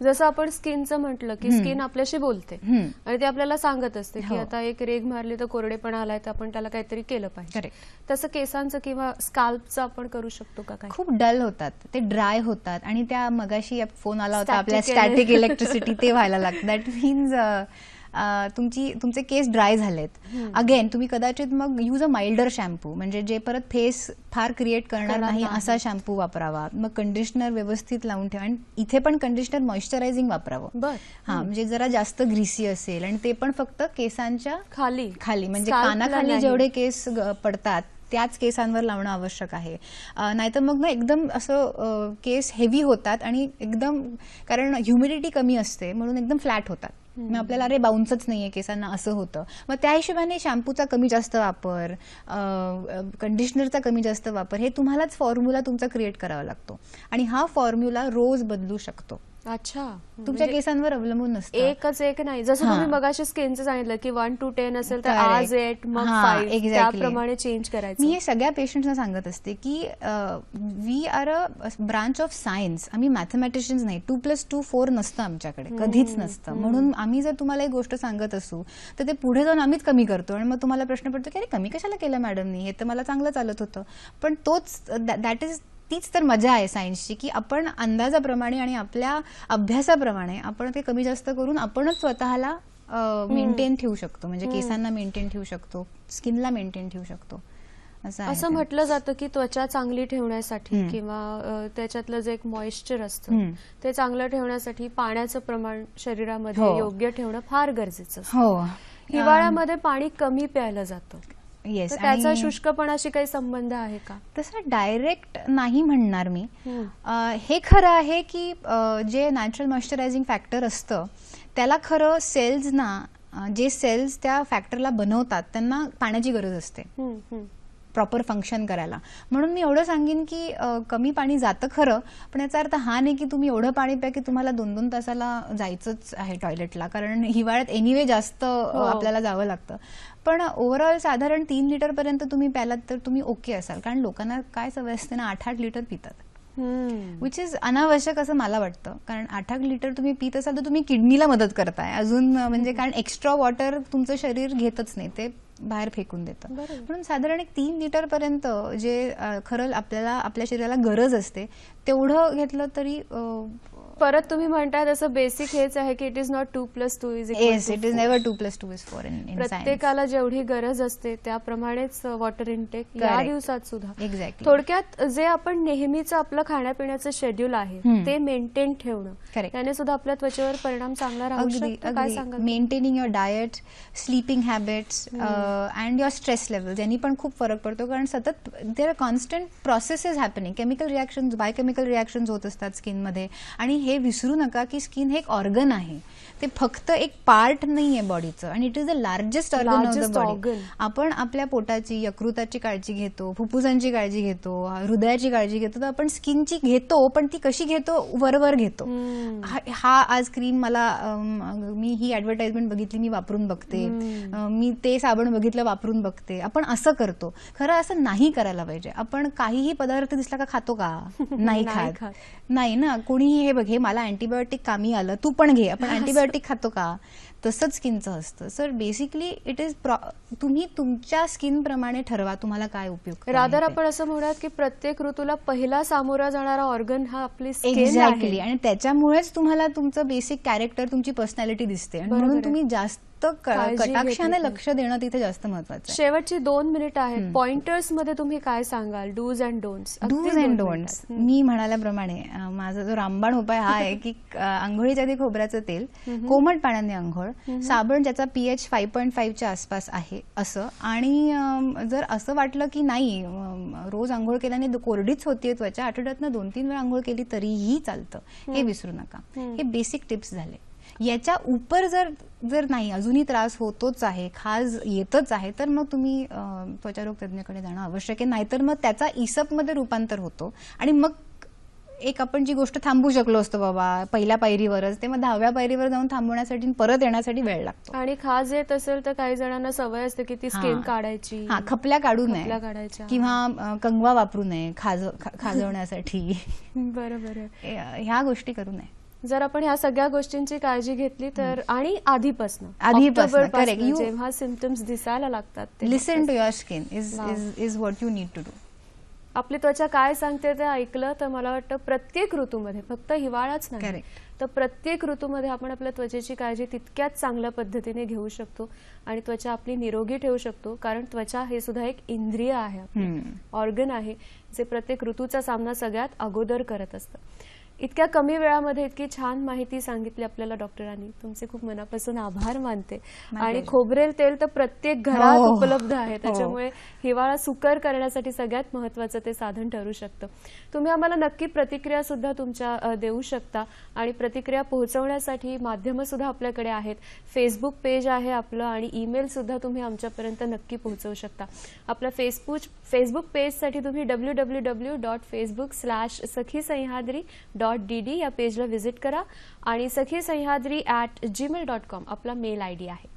S1: जसं आपण स्किनचं म्हटलं की स्किन आपल्याशी बोलते आणि ते आपल्याला सांगत असते की आता एक रेघ मारली तर कोरडेपणा आलाय तर आपण त्याला काहीतरी केलं पाहिजे. तसं केसांचं किंवा स्काल्पचं आपण करू शकतो का? काय
S2: खूप डल होतात, ते ड्राय होतात आणि त्या मगाशी फोन आला होता आपल्या स्टॅटिक इलेक्ट्रिसिटी, ते व्हायला लागतं. दॅट मीन्स तुमचे केस ड्राय झालेत. अगेन तुम्ही कदाचित मग यूज अ माइल्डर शॅम्पू, म्हणजे जे परत फेस फार क्रिएट करणार नाही असा शॅम्पू वापरावा. मग कंडिशनर व्यवस्थित लावून ठेवा. आणि इथे पण कंडिशनर मॉइश्चरायझिंग वापरावं. म्हणजे जरा जास्त ग्रीसी असेल आणि ते पण फक्त केसांच्या खाली म्हणजे कानाखाली जेवढे केस पडतात त्याच केसांवर लावणं आवश्यक आहे. नाहीतर मग ना एकदम असं केस हेवी होतात आणि एकदम, कारण ह्युमिडिटी कमी असते म्हणून एकदम फ्लॅट होतात. मग आपल्याला अरे बाउन्सच नाहीये केसांना असं होतं. मग त्या हिशोबाने शॅम्पूचा कमी जास्त वापर, कंडिशनरचा कमी जास्त वापर, हे तुम्हालाच फॉर्म्युला तुमचा क्रिएट करावा लागतो. आणि हा फॉर्म्युला रोज बदलू शकतो.
S1: अच्छा,
S2: तुमच्या केसांवर अवलंबून नसतं.
S1: एकच एक नाही. जसं तुम्ही मगाशी स्किनचं सांगितलं की 1 to 10 असेल तर आज 8 मग 5, त्याप्रमाणे चेंज करायचं.
S2: मी हे सगळ्या पेशंट्सना सांगत असते की we are a branch of science. आम्ही मॅथमॅटिशियन्स नाही. 2+2 4 नसतं आमच्याकडे, कधीच नसतं. म्हणून आम्ही जर तुम्हाला एक गोष्ट सांगत असू तर ते पुढे जाऊन आम्हीच कमी करतो आणि मग तुम्हाला प्रश्न पडतो की अरे कमी कशाला केलं मॅडमनी, हे तर मला चांगलं चालत होतं. पण तीच तर मजा आहे सायन्सची, की आपण अंदाजाप्रमाणे आणि आपल्या अभ्यासाप्रमाणे आपण ते कमी जास्त करून आपणच स्वतःला मेंटेन ठेवू शकतो. म्हणजे केसांना मेंटेन ठेवू शकतो, स्किनला मेंटेन ठेवू शकतो.
S1: असं म्हटलं जातं की त्वचा चांगली ठेवण्यासाठी किंवा त्याच्यातलं जे एक मॉइश्चर असतं ते चांगलं ठेवण्यासाठी पाण्याचं प्रमाण शरीरामध्ये योग्य ठेवणं फार गरजेचं असतं. हिवाळ्यामध्ये पाणी कमी प्यायलं जातं.
S2: येस.
S1: त्याचा शुष्कपणाशी काही संबंध आहे का?
S2: तसं डायरेक्ट नाही म्हणणार मी. हे खरं आहे की जे नॅचरल मॉइश्चरायझिंग फॅक्टर असतं त्याला खरं जे सेल्स त्या फॅक्टरला बनवतात त्यांना पाण्याची गरज असते प्रॉपर फंक्शन करायला. म्हणून मी एवढं सांगेन की कमी पाणी जातं खरं, पण याचा अर्थ हा नाही की तुम्ही एवढं पाणी प्या की तुम्हाला 2-2 तासाला जायचंच आहे टॉयलेटला, कारण हिवाळ्यात एनिवे जास्त आपल्याला जावं लागतं. पण ओव्हरऑल साधारण 3 लिटर पर्यंत तुम्ही प्यालात तर तुम्ही ओके असाल. कारण लोकांना काय सवय असते ना, 8-8 लिटर पितात, विच इज अनावश्यक असं मला वाटतं. कारण 8-8 लिटर तुम्ही पित असाल तर तुम्ही किडनीला मदत करताय अजून, म्हणजे कारण एक्स्ट्रा वॉटर तुमचं शरीर घेतच नाही, ते बाहेर फेकून देतं. म्हणून साधारण 3 लिटर पर्यंत जे खरं आपल्याला आपल्या शरीराला गरज असते तेवढं घेतलं तरी
S1: परत तुम्ही म्हणताय तसं बेसिक हेच आहे की it is not 2+2
S2: yes, it is never 2+2 in
S1: प्रत्येकाला जेवढी गरज असते त्याप्रमाणेच वॉटर इनटेक या दिवसात सुद्धा.
S2: एक्झॅक्टली.
S1: थोडक्यात जे आपण नेहमीच आपलं खाण्यापिण्याचं शेड्यूल आहे ते मेंटेन ठेवणं, त्याने सुद्धा आपल्या त्वचेवर परिणाम चांगला राहू शकतो. काय सांगाल?
S2: Maintaining your diet, sleeping habits and your stress level यांनी पण खूप फरक पडतो. कारण सतत there are constant processes happening, chemical reactions, biochemical reactions होत असतात स्किनमध्ये. आणि हे विसरू नका की स्किन हे एक ऑर्गन आहे, ते फक्त एक पार्ट नाहीये बॉडीचं, आणि it is the largest organ of the body. आपण आपल्या पोटाची, यकृताची काळजी घेतो, फुफ्फुसांची काळजी घेतो, हृदयाची काळजी घेतो, तर आपण स्किनची घेतो, पण ती कशी घेतो? वरवर घेतो. हा आज क्रीम मला, मी ही ऍडव्हर्टाइजमेंट बघितली, मी वापरून बघते, मी ते साबण बघितलं, वापरून बघते. आपण असं करतो. खरं असं नाही करायला पाहिजे. आपण काहीही पदार्थ दिसला का खातो का? नाही खात. नाही ना. कोणीही हे बघ, हे मला अँटीबायोटिक कामी आलं, तू पण घे. आपण अँटीबायोटिक खातो का? तसंच स्किनचं असतं. सर बेसिकली इट इज, तुम्ही तुमच्या स्किन प्रमाणे ठरवा तुम्हाला काय उपयोग.
S1: रादर आपण असं म्हणूयात की प्रत्येक ऋतूला पहिला सामोरा जाणारा ऑर्गन हा आपली स्किन आहे.
S2: एक्झॅक्टली. आणि त्याच्यामुळेच तुम्हाला तुमचं बेसिक कॅरेक्टर, तुमची पर्सनॅलिटी दिसते. आणि म्हणून तुम्ही जास्त कटाक्षाने लक्ष देणं तिथे जास्त महत्वाचं आहे.
S1: शेवटची 2 मिनिटं आहेत. पॉइंटर्स मध्ये तुम्ही काय सांगाल? Dos and don'ts.
S2: Dos and don'ts मी म्हणाल्याप्रमाणे माझा जो रामबाण उपाय हा आहे की आंघोळीच्या आधी खोबऱ्याचं तेल, कोमट पाण्याने आंघोळ, साबण ज्याचा pH 5.5च्या आसपास आहे असं. आणि जर असं वाटलं की नाही रोज आंघोळ केल्याने कोरडीच होतीये त्वचा, आठवड्यातनं 2-3 वेळा आंघोळ केली तरीही चालतं, हे विसरू नका. हे बेसिक टिप्स झाले. याच्या उपर जर नाही, अजूनही त्रास होतोच आहे, खाज येतच आहे, तर मग तुम्ही त्वचारोग तज्ञाकडे जाणं आवश्यक आहे. नाहीतर मग त्याचा इसप मध्ये रूपांतर होतो. आणि मग एक आपण जी गोष्ट थांबू शकलो असतो बाबा पहिल्या पायरीवरच, ते मग 10व्या पायरीवर जाऊन थांबवण्यासाठी, परत येण्यासाठी वेळ लागतो.
S1: आणि खाज येत असेल तर काही जणांना सवय असते की ती स्किन काढायची,
S2: खपल्या काढू नये किंवा कंगवा वापरू नये खाजवण्यासाठी.
S1: बरोबर.
S2: ह्या गोष्टी करू नये.
S1: जर आपण ह्या सगळ्या गोष्टींची काळजी घेतली तर, आणि आधीपासून जेव्हा सिम्पटम्स दिसायला लागतात,
S2: listen to your skin is what you need to do.
S1: आपली त्वचा काय सांगते ते ऐकलं तर मला वाटतं प्रत्येक ऋतूमध्ये, फक्त हिवाळाच नाही तर प्रत्येक ऋतूमध्ये आपण आपल्या त्वचेची काळजी तितक्याच चांगल्या पद्धतीने घेऊ शकतो आणि त्वचा आपली निरोगी ठेवू शकतो. कारण त्वचा हे सुद्धा एक इंद्रिय आहे, ऑर्गन आहे, जे प्रत्येक ऋतूचा सामना सगळ्यात अगोदर करत असतं. इतक्या कमी वेळामध्ये इतकी छान माहिती सांगितली आपल्याला डॉक्टरांनी. तुमचे खूप मनापासून आभार मानते. आणि खोबरेल तेल तर प्रत्येक घरात उपलब्ध आहे, त्याच्यामुळे हिवाळा सुकर करण्यासाठी सगळ्यात महत्वाचं ते साधन ठरू शकतं. तुम्ही आम्हाला नक्की प्रतिक्रिया सुद्धा तुमच्या देऊ शकता आणि प्रतिक्रिया पोहोचवण्यासाठी माध्यमं सुद्धा आपल्याकडे आहेत. फेसबुक पेज आहे आपलं आणि ईमेल सुद्धा तुम्ही आमच्यापर्यंत नक्की पोहोचवू शकता. आपल्या फेसबुक पेजसाठी तुम्ही www.facebook/sakhisayhadri.dd या पेजला व्हिजिट करा आणि sakhisayhadri@gmail.com आपला मेल आयडी आहे.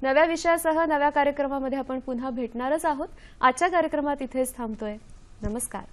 S1: नव्या विषयासह नव्या कार्यक्रमामध्ये आपण पुन्हा भेटणारच आहोत. आजच्या कार्यक्रमात इथेच थांबतोय. नमस्कार.